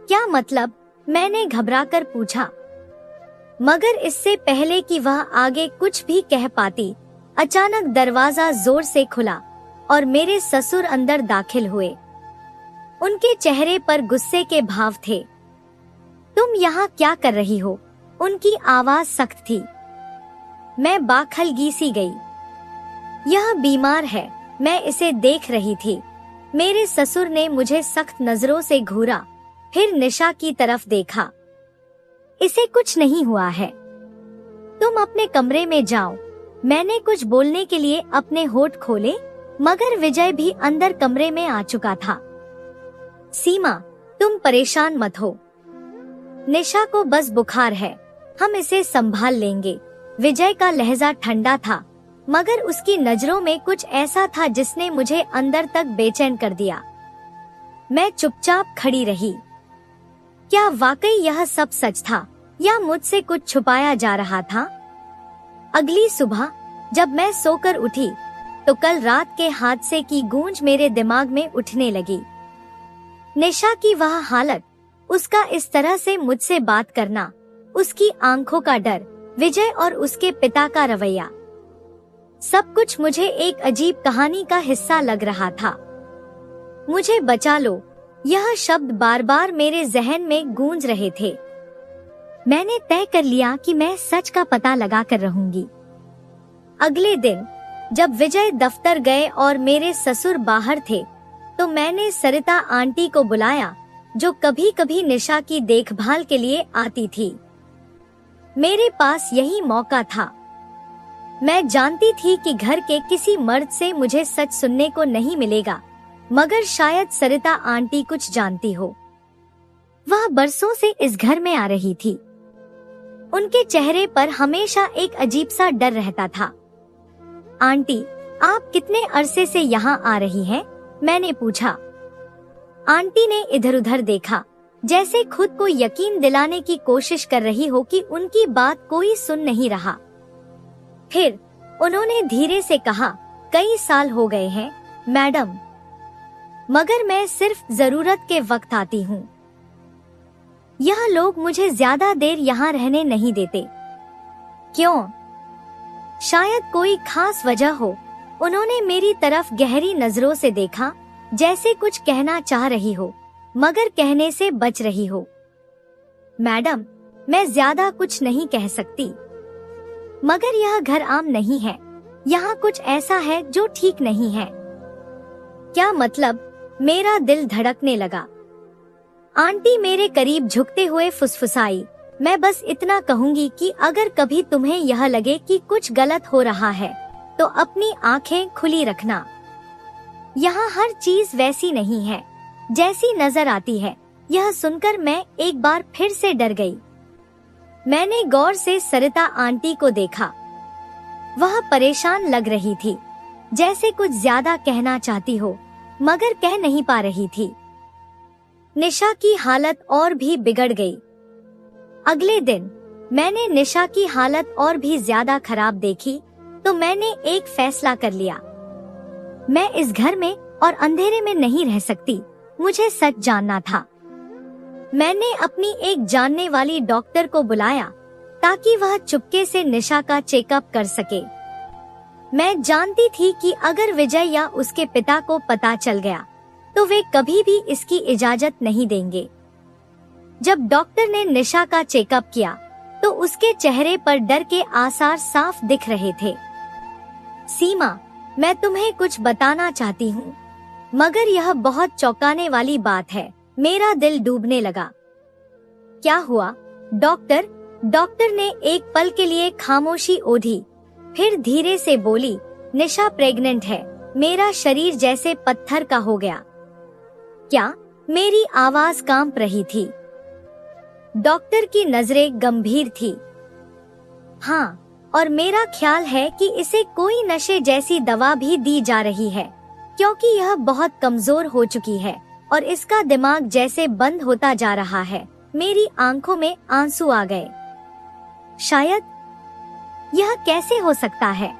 क्या मतलब? मैंने घबराकर पूछा। मगर इससे पहले कि वह आगे कुछ भी कह पाती, अचानक दरवाजा जोर से खुला और मेरे ससुर अंदर दाखिल हुए। उनके चेहरे पर गुस्से के भाव थे। तुम यहाँ क्या कर रही हो? उनकी आवाज सख्त थी। मैं बाखलगी सी गई। यह बीमार है, मैं इसे देख रही थी। मेरे ससुर ने मुझे सख्त नजरों से घूरा, फिर निशा की तरफ देखा। इसे कुछ नहीं हुआ है, तुम अपने कमरे में जाओ। मैंने कुछ बोलने के लिए अपने होठ खोले, मगर विजय भी अंदर कमरे में आ चुका था। सीमा, तुम परेशान मत हो। निशा को बस बुखार है, हम इसे संभाल लेंगे। विजय का लहजा ठंडा था, मगर उसकी नजरों में कुछ ऐसा था जिसने मुझे अंदर तक बेचैन कर दिया। मैं चुपचाप खड़ी रही। क्या वाकई यह सब सच था, या मुझसे कुछ छुपाया जा रहा था? अगली सुबह जब मैं सोकर उठी, तो कल रात के हादसे की गूंज मेरे दिमाग में उठने लगी। निशा की वह हालत, उसका इस तरह से मुझसे बात करना, उसकी आंखों का डर, विजय और उसके पिता का रवैया, सब कुछ मुझे एक अजीब कहानी का हिस्सा लग रहा था। मुझे बचा लो, यह शब्द बार बार मेरे जहन में गूंज रहे थे। मैंने तय कर लिया कि मैं सच का पता लगा कर रहूंगी। अगले दिन जब विजय दफ्तर गए और मेरे ससुर बाहर थे, तो मैंने सरिता आंटी को बुलाया, जो कभी कभी निशा की देखभाल के लिए आती थी। मेरे पास यही मौका था। मैं जानती थी कि घर के किसी मर्द से मुझे सच सुनने को नहीं मिलेगा, मगर शायद सरिता आंटी कुछ जानती हो। वह बरसों से इस घर में आ रही थी। उनके चेहरे पर हमेशा एक अजीब सा डर रहता था। आंटी, आप कितने अरसे से यहाँ आ रही हैं? मैंने पूछा। आंटी ने इधर उधर देखा, जैसे खुद को यकीन दिलाने की कोशिश कर रही हो कि उनकी बात कोई सुन नहीं रहा। फिर उन्होंने धीरे से कहा, कई साल हो गए हैं मैडम, मगर मैं सिर्फ जरूरत के वक्त आती हूँ। यह लोग मुझे ज्यादा देर यहाँ रहने नहीं देते। क्यों? शायद कोई खास वजह हो। उन्होंने मेरी तरफ गहरी नजरों से देखा, जैसे कुछ कहना चाह रही हो, मगर कहने से बच रही हो। मैडम, मैं ज्यादा कुछ नहीं कह सकती, मगर यह घर आम नहीं है। यहाँ कुछ ऐसा है जो ठीक नहीं है। क्या मतलब? मेरा दिल धड़कने लगा। आंटी मेरे करीब झुकते हुए फुसफुसाई, मैं बस इतना कहूंगी कि अगर कभी तुम्हें यह लगे कि कुछ गलत हो रहा है तो अपनी आंखें खुली रखना। यहाँ हर चीज वैसी नहीं है जैसी नजर आती है। यह सुनकर मैं एक बार फिर से डर गई। मैंने गौर से सरिता आंटी को देखा। वह परेशान लग रही थी, जैसे कुछ ज्यादा कहना चाहती हो मगर कह नहीं पा रही थी। निशा की हालत और भी बिगड़ गई। अगले दिन मैंने निशा की हालत और भी ज्यादा खराब देखी तो मैंने एक फैसला कर लिया। मैं इस घर में और अंधेरे में नहीं रह सकती। मुझे सच जानना था। मैंने अपनी एक जानने वाली डॉक्टर को बुलाया ताकि वह चुपके से निशा का चेकअप कर सके। मैं जानती थी कि अगर विजय या उसके पिता को पता चल गया तो वे कभी भी इसकी इजाजत नहीं देंगे। जब डॉक्टर ने निशा का चेकअप किया तो उसके चेहरे पर डर के आसार साफ दिख रहे थे। सीमा, मैं तुम्हें कुछ बताना चाहती हूँ, मगर यह बहुत चौंकाने वाली बात है। मेरा दिल डूबने लगा। क्या हुआ? डॉक्टर ने एक पल के लिए खामोशी ओढ़ी, फिर धीरे से बोली, निशा प्रेग्नेंट है। मेरा शरीर जैसे पत्थर का हो गया। क्या? मेरी आवाज कांप रही थी। डॉक्टर की नजरें गंभीर थी। हाँ, और मेरा ख्याल है कि इसे कोई नशे जैसी दवा भी दी जा रही है, क्योंकि यह बहुत कमजोर हो चुकी है और इसका दिमाग जैसे बंद होता जा रहा है। मेरी आंखों में आंसू आ गए। शायद यह कैसे हो सकता है?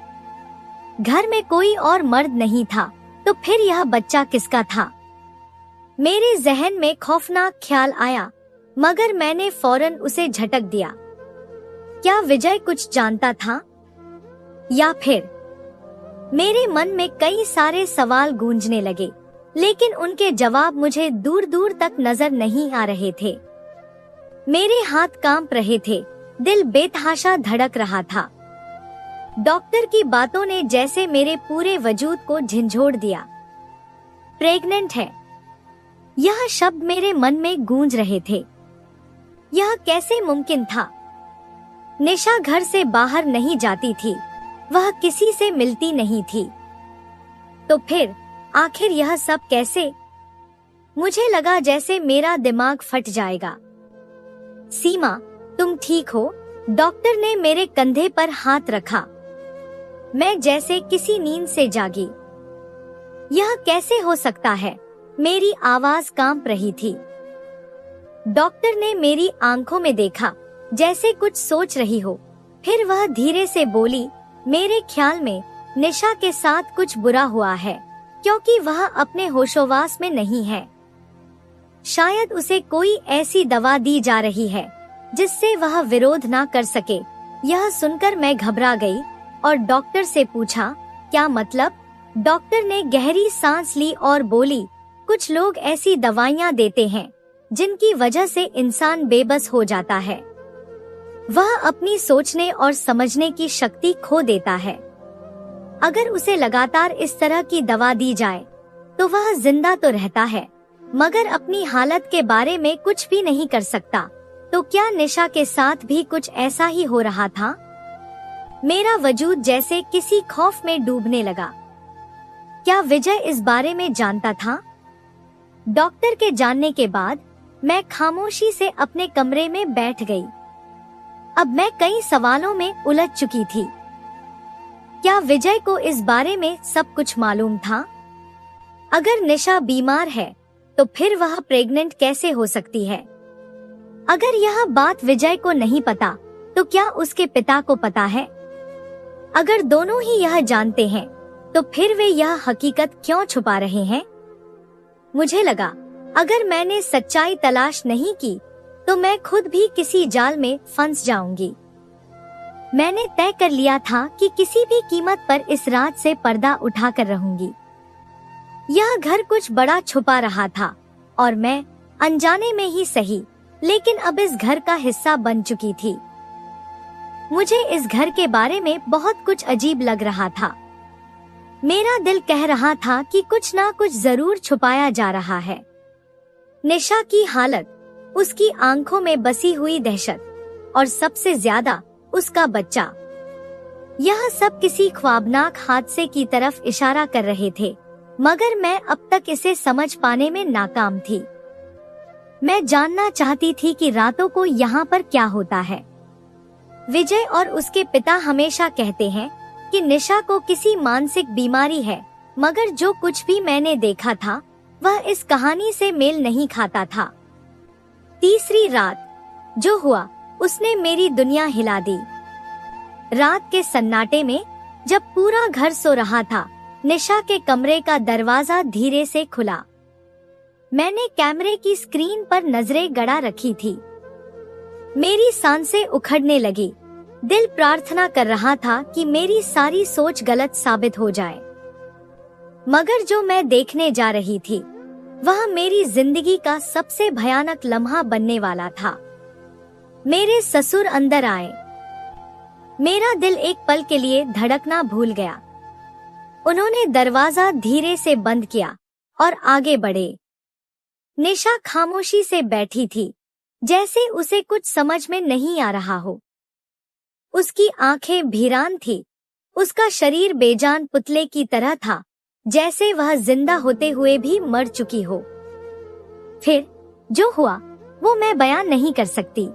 घर में कोई और मर्द नहीं था, तो फिर यह बच्चा किसका था? मेरे जहन में खौफनाक ख्याल आया, मगर मैंने फौरन उसे झटक दिया। क्या विजय कुछ जानता था? या फिर? मेरे मन में कई सारे सवाल गूंजने लगे, लेकिन उनके जवाब मुझे दूर दूर तक नजर नहीं आ रहे थे। मेरे हाथ कांप रहे थे, दिल बेतहाशा धड़क रहा था। डॉक्टर की बातों ने जैसे मेरे पूरे वजूद को झंझोड़ दिया। प्रेग्नेंट है, यह शब्द मेरे मन में गूंज रहे थे। यह कैसे मुमकिन था? निशा घर से बाहर नहीं जाती थी, वह किसी से मिलती नहीं थी। तो फिर आखिर यह सब कैसे? मुझे लगा जैसे मेरा दिमाग फट जाएगा। सीमा, तुम ठीक हो? डॉक्टर ने मेरे कंधे पर हाथ रखा। मैं जैसे किसी नींद से जागी। यह कैसे हो सकता है? मेरी आवाज कांप रही थी। डॉक्टर ने मेरी आंखों में देखा, जैसे कुछ सोच रही हो। फिर वह धीरे से बोली, मेरे ख्याल में निशा के साथ कुछ बुरा हुआ है, क्योंकि वह अपने होशोवास में नहीं है। शायद उसे कोई ऐसी दवा दी जा रही है जिससे वह विरोध ना कर सके। यह सुनकर मैं घबरा गई और डॉक्टर से पूछा, क्या मतलब? डॉक्टर ने गहरी सांस ली और बोली, कुछ लोग ऐसी दवाइयाँ देते हैं जिनकी वजह से इंसान बेबस हो जाता है। वह अपनी सोचने और समझने की शक्ति खो देता है। अगर उसे लगातार इस तरह की दवा दी जाए तो वह जिंदा तो रहता है, मगर अपनी हालत के बारे में कुछ भी नहीं कर सकता। तो क्या निशा के साथ भी कुछ ऐसा ही हो रहा था? मेरा वजूद जैसे किसी खौफ में डूबने लगा। क्या विजय इस बारे में जानता था? डॉक्टर के जानने के बाद मैं खामोशी से अपने कमरे में बैठ गई। अब मैं कई सवालों में उलझ चुकी थी। क्या विजय को इस बारे में सब कुछ मालूम था? अगर निशा बीमार है तो फिर वह प्रेग्नेंट कैसे हो सकती है? अगर यह बात विजय को नहीं पता तो क्या उसके पिता को पता है? अगर दोनों ही यह जानते हैं तो फिर वे यह हकीकत क्यों छुपा रहे हैं? मुझे लगा अगर मैंने सच्चाई तलाश नहीं की तो मैं खुद भी किसी जाल में फंस जाऊंगी। मैंने तय कर लिया था कि किसी भी कीमत पर इस रात से पर्दा उठाकर रहूंगी। यह घर कुछ बड़ा छुपा रहा था और मैं अनजाने में ही सही, लेकिन अब इस घर का हिस्सा बन चुकी थी। मुझे इस घर के बारे में बहुत कुछ अजीब लग रहा था। मेरा दिल कह रहा था कि कुछ ना कुछ जरूर छुपाया जा रहा है। निशा की हालत, उसकी आंखों में बसी हुई दहशत और सबसे ज्यादा उसका बच्चा, यह सब किसी ख्वाबनाक हादसे की तरफ इशारा कर रहे थे, मगर मैं अब तक इसे समझ पाने में नाकाम थी। मैं जानना चाहती थी कि रातों को यहाँ पर क्या होता है। विजय और उसके पिता हमेशा कहते हैं कि निशा को किसी मानसिक बीमारी है, मगर जो कुछ भी मैंने देखा था वह इस कहानी से मेल नहीं खाता था। तीसरी रात जो हुआ उसने मेरी दुनिया हिला दी। रात के सन्नाटे में जब पूरा घर सो रहा था, निशा के कमरे का दरवाजा धीरे से खुला। मैंने कैमरे की स्क्रीन पर नजरें गड़ा रखी थी। मेरी सांसें उखड़ने लगी। दिल प्रार्थना कर रहा था कि मेरी सारी सोच गलत साबित हो जाए। मगर जो मैं देखने जा रही थी वह मेरी जिंदगी का सबसे भयानक लम्हा बनने वाला था। मेरे ससुर अंदर आए। मेरा दिल एक पल के लिए धड़कना भूल गया। उन्होंने दरवाजा धीरे से बंद किया और आगे बढ़े। निशा खामोशी से बैठी थी, जैसे उसे कुछ समझ में नहीं आ रहा हो। उसकी आंखें भीरान थी, उसका शरीर बेजान पुतले की तरह था, जैसे वह जिंदा होते हुए भी मर चुकी हो। फिर जो हुआ वो मैं बयान नहीं कर सकती।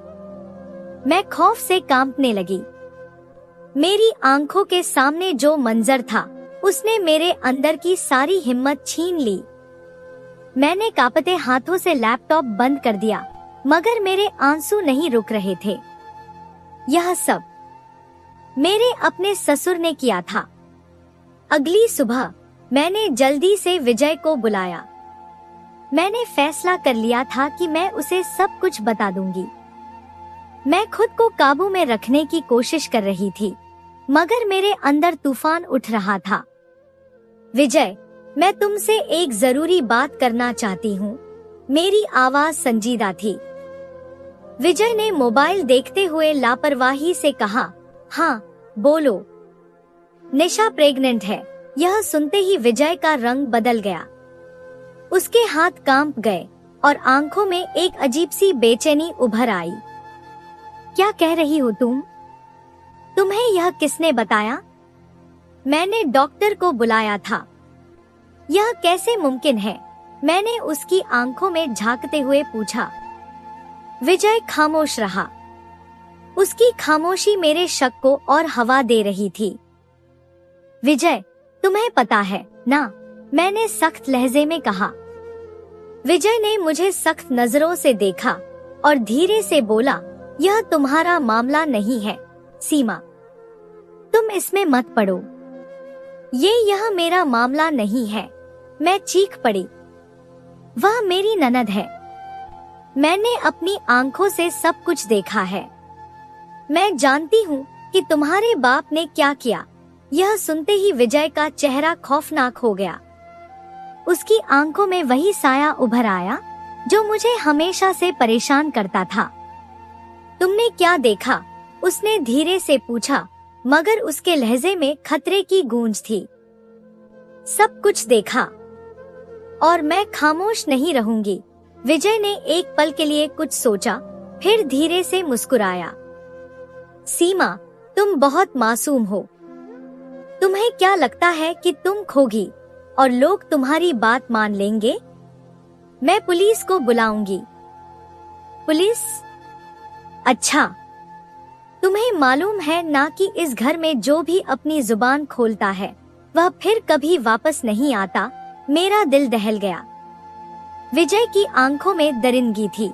मैं खौफ से कांपने लगी। मेरी आंखों के सामने जो मंजर था उसने मेरे अंदर की सारी हिम्मत छीन ली। मैंने कांपते हाथों से लैपटॉप बंद कर दिया, मगर मेरे आंसू नहीं रुक रहे थे। यह सब मेरे अपने ससुर ने किया था। अगली सुबह मैंने जल्दी से विजय को बुलाया। मैंने फैसला कर लिया था कि मैं उसे सब कुछ बता दूंगी। मैं खुद को काबू में रखने की कोशिश कर रही थी, मगर मेरे अंदर तूफान उठ रहा था। विजय, मैं तुमसे एक जरूरी बात करना चाहती हूँ। मेरी आवाज संजीदा थी। विजय ने मोबाइल देखते हुए लापरवाही से कहा, हाँ बोलो। निशा प्रेग्नेंट है। यह सुनते ही विजय का रंग बदल गया। उसके हाथ कांप गए और आंखों में एक अजीब सी बेचैनी उभर आई। क्या कह रही हो तुम? तुम्हें यह किसने बताया? मैंने डॉक्टर को बुलाया था। यह कैसे मुमकिन है? मैंने उसकी आंखों में झांकते हुए पूछा। विजय खामोश रहा। उसकी खामोशी मेरे शक को और हवा दे रही थी। विजय, तुम्हें पता है ना? मैंने सख्त लहजे में कहा। विजय ने मुझे सख्त नजरों से देखा और धीरे से बोला, यह तुम्हारा मामला नहीं है सीमा, तुम इसमें मत पड़ो। यह मेरा मामला नहीं है। मैं चीख पड़ी। वह मेरी ननद है। मैंने अपनी आंखों से सब कुछ देखा है। मैं जानती हूँ कि तुम्हारे बाप ने क्या किया। यह सुनते ही विजय का चेहरा खौफनाक हो गया। उसकी आंखों में वही साया उभर आया जो मुझे हमेशा से परेशान करता था। तुमने क्या देखा? उसने धीरे से पूछा, मगर उसके लहजे में खतरे की गूंज थी। सब कुछ देखा और मैं खामोश नहीं रहूंगी। विजय ने एक पल के लिए कुछ सोचा, फिर धीरे से मुस्कुराया। सीमा, तुम बहुत मासूम हो। तुम्हें क्या लगता है कि तुम खोगी और लोग तुम्हारी बात मान लेंगे? मैं पुलिस को बुलाऊंगी। पुलिस? अच्छा, तुम्हें मालूम है ना कि इस घर में जो भी अपनी जुबान खोलता है वह फिर कभी वापस नहीं आता। मेरा दिल दहल गया। विजय की आंखों में दरिंदगी थी।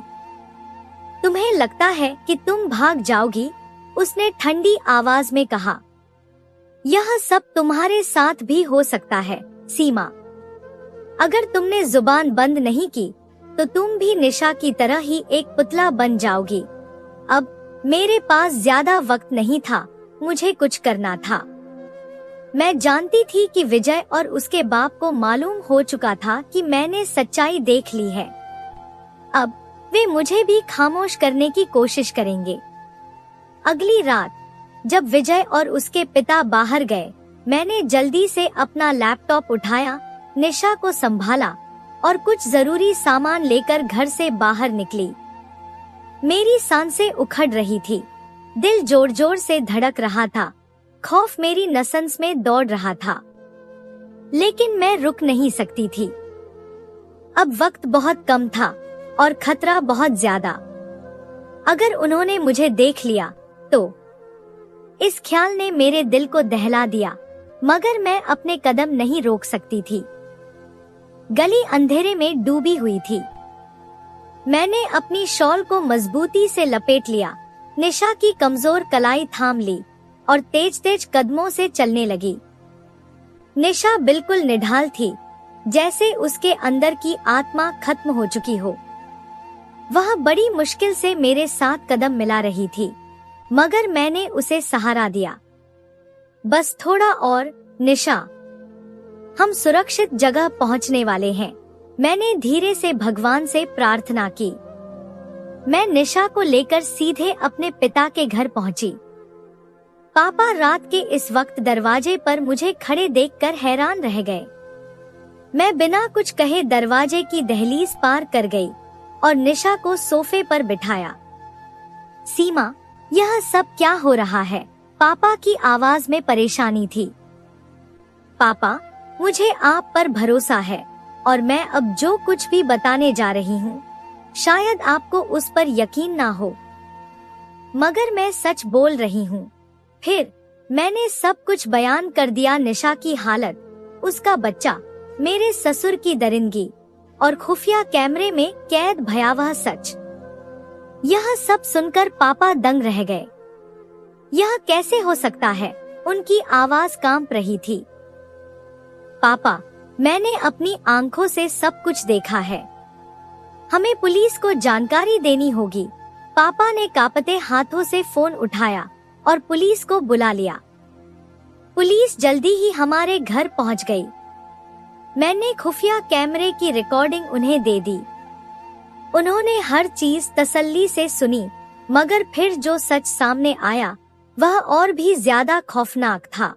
तुम्हें लगता है कि तुम भाग जाओगी? उसने ठंडी आवाज में कहा। यह सब तुम्हारे साथ भी हो सकता है सीमा। अगर तुमने जुबान बंद नहीं की तो तुम भी निशा की तरह ही एक पुतला बन जाओगी। अब मेरे पास ज्यादा वक्त नहीं था, मुझे कुछ करना था। मैं जानती थी कि विजय और उसके बाप को मालूम हो चुका था कि मैंने सच्चाई देख ली है। अब वे मुझे भी खामोश करने की कोशिश करेंगे। अगली रात जब विजय और उसके पिता बाहर गए, मैंने जल्दी से अपना लैपटॉप उठाया, निशा को संभाला और कुछ जरूरी सामान लेकर घर से बाहर निकली। मेरी सांसें उखड़ रही थी, दिल जोर जोर से धड़क रहा था, खौफ मेरी नसों में दौड़ रहा था, लेकिन मैं रुक नहीं सकती थी। अब वक्त बहुत कम था और खतरा बहुत ज्यादा। अगर उन्होंने मुझे देख लिया तो। इस ख्याल ने मेरे दिल को दहला दिया, मगर मैं अपने कदम नहीं रोक सकती थी। गली अंधेरे में डूबी हुई थी। मैंने अपनी शॉल को मजबूती से लपेट लिया, निशा की कमजोर कलाई थाम ली और तेज तेज कदमों से चलने लगी। निशा बिल्कुल निढाल थी, जैसे उसके अंदर की आत्मा खत्म हो चुकी हो। वह बड़ी मुश्किल से मेरे साथ कदम मिला रही थी, मगर मैंने उसे सहारा दिया। बस थोड़ा और, निशा, हम सुरक्षित जगह पहुंचने वाले हैं। मैंने धीरे से भगवान से प्रार्थना की। मैं निशा को लेकर सीधे अपने पिता के घर पहुंची। पापा रात के इस वक्त दरवाजे पर मुझे खड़े देखकर हैरान रह गए। मैं बिना कुछ कहे दरवाजे की दहलीज पार कर गई और निशा को सोफे पर बिठाया। सीमा, यह सब क्या हो रहा है? पापा की आवाज में परेशानी थी। पापा, मुझे आप पर भरोसा है और मैं अब जो कुछ भी बताने जा रही हूँ, शायद आपको उस पर यकीन ना हो, मगर मैं सच बोल रही हूँ। फिर मैंने सब कुछ बयान कर दिया। निशा की हालत, उसका बच्चा, मेरे ससुर की दरिंदगी और खुफिया कैमरे में कैद भयावह सच। यह सब सुनकर पापा दंग रह गए। यह कैसे हो सकता है? उनकी आवाज कांप रही थी। पापा, मैंने अपनी आंखों से सब कुछ देखा है। हमें पुलिस को जानकारी देनी होगी। पापा ने कांपते हाथों से फोन उठाया और पुलिस को बुला लिया। पुलिस जल्दी ही हमारे घर पहुंच गई। मैंने खुफिया कैमरे की रिकॉर्डिंग उन्हें दे दी। उन्होंने हर चीज तसल्ली से सुनी, मगर फिर जो सच सामने आया वह और भी ज्यादा खौफनाक था।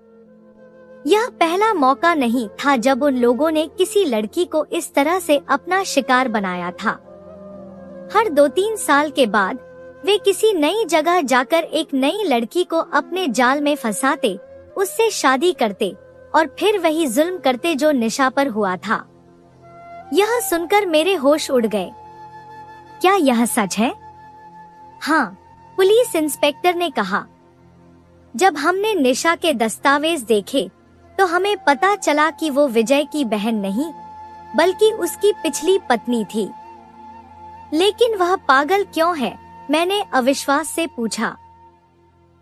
यह पहला मौका नहीं था जब उन लोगों ने किसी लड़की को इस तरह से अपना शिकार बनाया था। हर 2-3 साल के बाद वे किसी नई जगह जाकर एक नई लड़की को अपने जाल में फंसाते, उससे शादी करते और फिर वही जुल्म करते जो निशा पर हुआ था। यह सुनकर मेरे होश उड़ गए। क्या यह सच है? हाँ, पुलिस इंस्पेक्टर ने कहा। जब हमने निशा के दस्तावेज देखे तो हमें पता चला कि वो विजय की बहन नहीं, बल्कि उसकी पिछली पत्नी थी। लेकिन वह पागल क्यों है? मैंने अविश्वास से पूछा।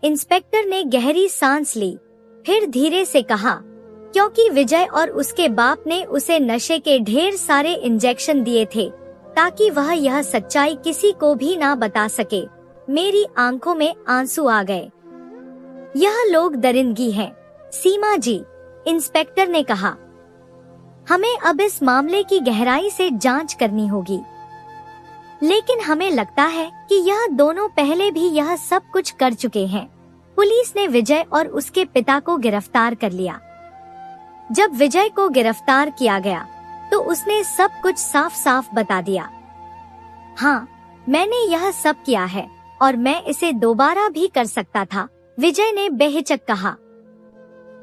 इंस्पेक्टर ने गहरी सांस ली, फिर धीरे से कहा, क्योंकि विजय और उसके बाप ने उसे नशे के ढेर सारे इंजेक्शन दिए थे ताकि वह यह सच्चाई किसी को भी ना बता सके। मेरी आंखों में आंसू आ गए। यह लोग दरिंदगी हैं, सीमा जी, इंस्पेक्टर ने कहा। हमें अब इस मामले की गहराई से जांच करनी होगी। लेकिन हमें लगता है कि यह दोनों पहले भी यह सब कुछ कर चुके हैं। पुलिस ने विजय और उसके पिता को गिरफ्तार कर लिया। जब विजय को गिरफ्तार किया गया तो उसने सब कुछ साफ साफ बता दिया। हाँ, मैंने यह सब किया है और मैं इसे दोबारा भी कर सकता था, विजय ने बेहिचक कहा।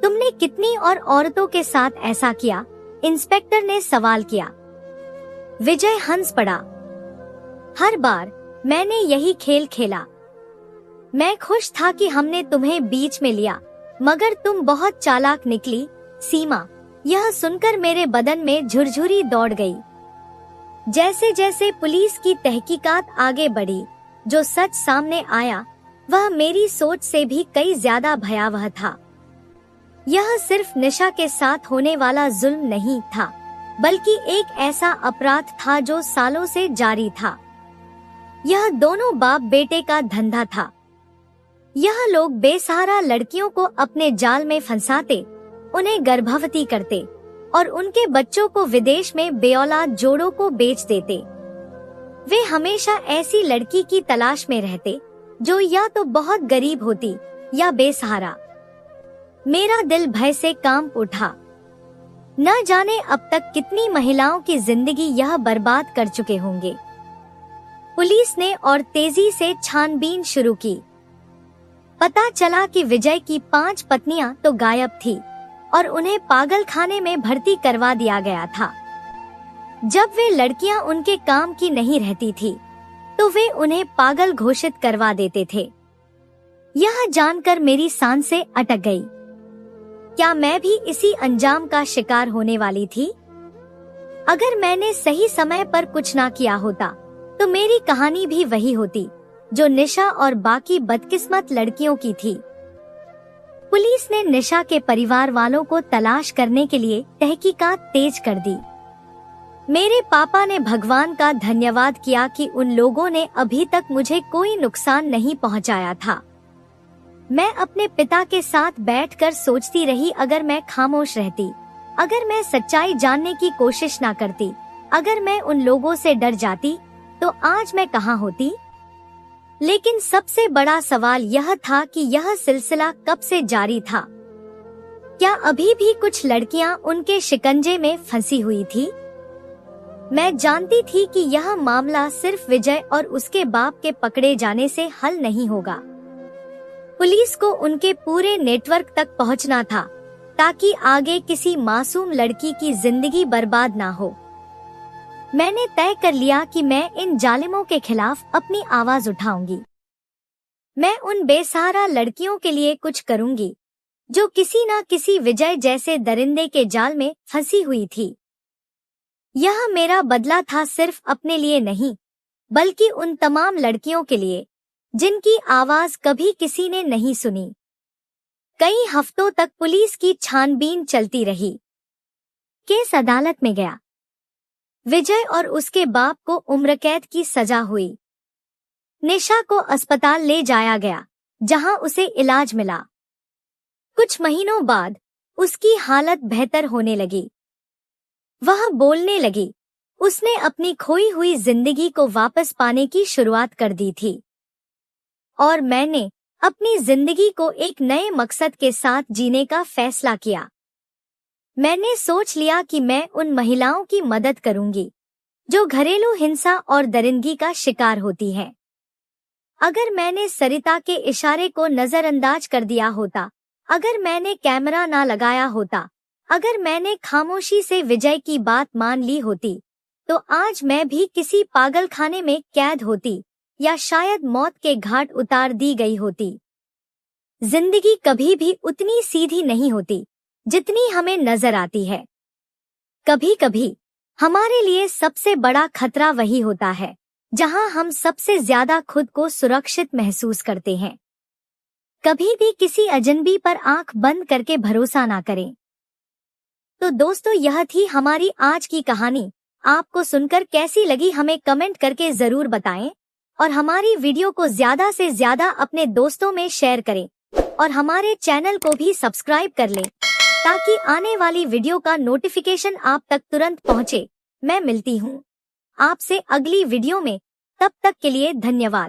तुमने कितनी और औरतों के साथ ऐसा किया? इंस्पेक्टर ने सवाल किया। विजय हंस पड़ा। हर बार मैंने यही खेल खेला। मैं खुश था कि हमने तुम्हें बीच में लिया, मगर तुम बहुत चालाक निकली, सीमा। यह सुनकर मेरे बदन में झुरझुरी दौड़ गई। जैसे जैसे पुलिस की तहकीकात आगे बढ़ी, जो सच सामने आया वह मेरी सोच से भी कई ज्यादा भयावह था। यह सिर्फ निशा के साथ होने वाला जुल्म नहीं था, बल्कि एक ऐसा अपराध था जो सालों से जारी था। यह दोनों बाप बेटे का धंधा था। यह लोग बेसहारा लड़कियों को अपने जाल में फंसाते, उन्हें गर्भवती करते और उनके बच्चों को विदेश में बेऔलाद जोड़ों को बेच देते। वे हमेशा ऐसी लड़की की तलाश में रहते जो या तो बहुत गरीब होती या बेसहारा। मेरा दिल भय से कांप उठा। न जाने अब तक कितनी महिलाओं की जिंदगी यह बर्बाद कर चुके होंगे। पुलिस ने और तेजी से छानबीन शुरू की। पता चला कि विजय की 5 पत्नियां तो गायब थी और उन्हें पागल खाने में भर्ती करवा दिया गया था। जब वे लड़कियां उनके काम की नहीं रहती थी तो वे उन्हें पागल घोषित करवा देते थे। यह जानकर मेरी सांसें अटक गई। क्या मैं भी इसी अंजाम का शिकार होने वाली थी? अगर मैंने सही समय पर कुछ ना किया होता तो मेरी कहानी भी वही होती जो निशा और बाकी बदकिस्मत लड़कियों की थी। पुलिस ने निशा के परिवार वालों को तलाश करने के लिए तहकीकात तेज कर दी। मेरे पापा ने भगवान का धन्यवाद किया कि उन लोगों ने अभी तक मुझे कोई नुकसान नहीं पहुंचाया था। मैं अपने पिता के साथ बैठकर सोचती रही, अगर मैं खामोश रहती, अगर मैं सच्चाई जानने की कोशिश ना करती, अगर मैं उन लोगों से डर जाती तो आज मैं कहाँ होती। लेकिन सबसे बड़ा सवाल यह था कि यह सिलसिला कब से जारी था। क्या अभी भी कुछ लड़कियां उनके शिकंजे में फंसी हुई थी? मैं जानती थी कि यह मामला सिर्फ विजय और उसके बाप के पकड़े जाने से हल नहीं होगा। पुलिस को उनके पूरे नेटवर्क तक पहुंचना था ताकि आगे किसी मासूम लड़की की जिंदगी बर्बाद ना हो। मैंने तय कर लिया कि मैं इन जालिमों के खिलाफ अपनी आवाज उठाऊंगी। मैं उन बेसहारा लड़कियों के लिए कुछ करूंगी जो किसी न किसी विजय जैसे दरिंदे के जाल में फंसी हुई थी। यह मेरा बदला था, सिर्फ अपने लिए नहीं बल्कि उन तमाम लड़कियों के लिए जिनकी आवाज कभी किसी ने नहीं सुनी। कई हफ्तों तक पुलिस की छानबीन चलती रही। केस अदालत में गया। विजय और उसके बाप को उम्रकैद की सजा हुई। निशा को अस्पताल ले जाया गया जहां उसे इलाज मिला। कुछ महीनों बाद उसकी हालत बेहतर होने लगी। वह बोलने लगी। उसने अपनी खोई हुई जिंदगी को वापस पाने की शुरुआत कर दी थी और मैंने अपनी जिंदगी को एक नए मकसद के साथ जीने का फैसला किया। मैंने सोच लिया कि मैं उन महिलाओं की मदद करूंगी जो घरेलू हिंसा और दरिंदगी का शिकार होती हैं। अगर मैंने सरिता के इशारे को नजरअंदाज कर दिया होता, अगर मैंने कैमरा ना लगाया होता, अगर मैंने खामोशी से विजय की बात मान ली होती, तो आज मैं भी किसी पागल खाने में कैद होती या शायद मौत के घाट उतार दी गई होती। जिंदगी कभी भी उतनी सीधी नहीं होती जितनी हमें नजर आती है। कभी कभी हमारे लिए सबसे बड़ा खतरा वही होता है जहां हम सबसे ज्यादा खुद को सुरक्षित महसूस करते हैं। कभी भी किसी अजनबी पर आंख बंद करके भरोसा ना करें। तो दोस्तों, यह थी हमारी आज की कहानी। आपको सुनकर कैसी लगी हमें कमेंट करके जरूर बताएं और हमारी वीडियो को ज्यादा से ज्यादा अपने दोस्तों में शेयर करें और हमारे चैनल को भी सब्सक्राइब कर लें ताकि आने वाली वीडियो का नोटिफिकेशन आप तक तुरंत पहुंचे। मैं मिलती हूं आपसे अगली वीडियो में। तब तक के लिए धन्यवाद।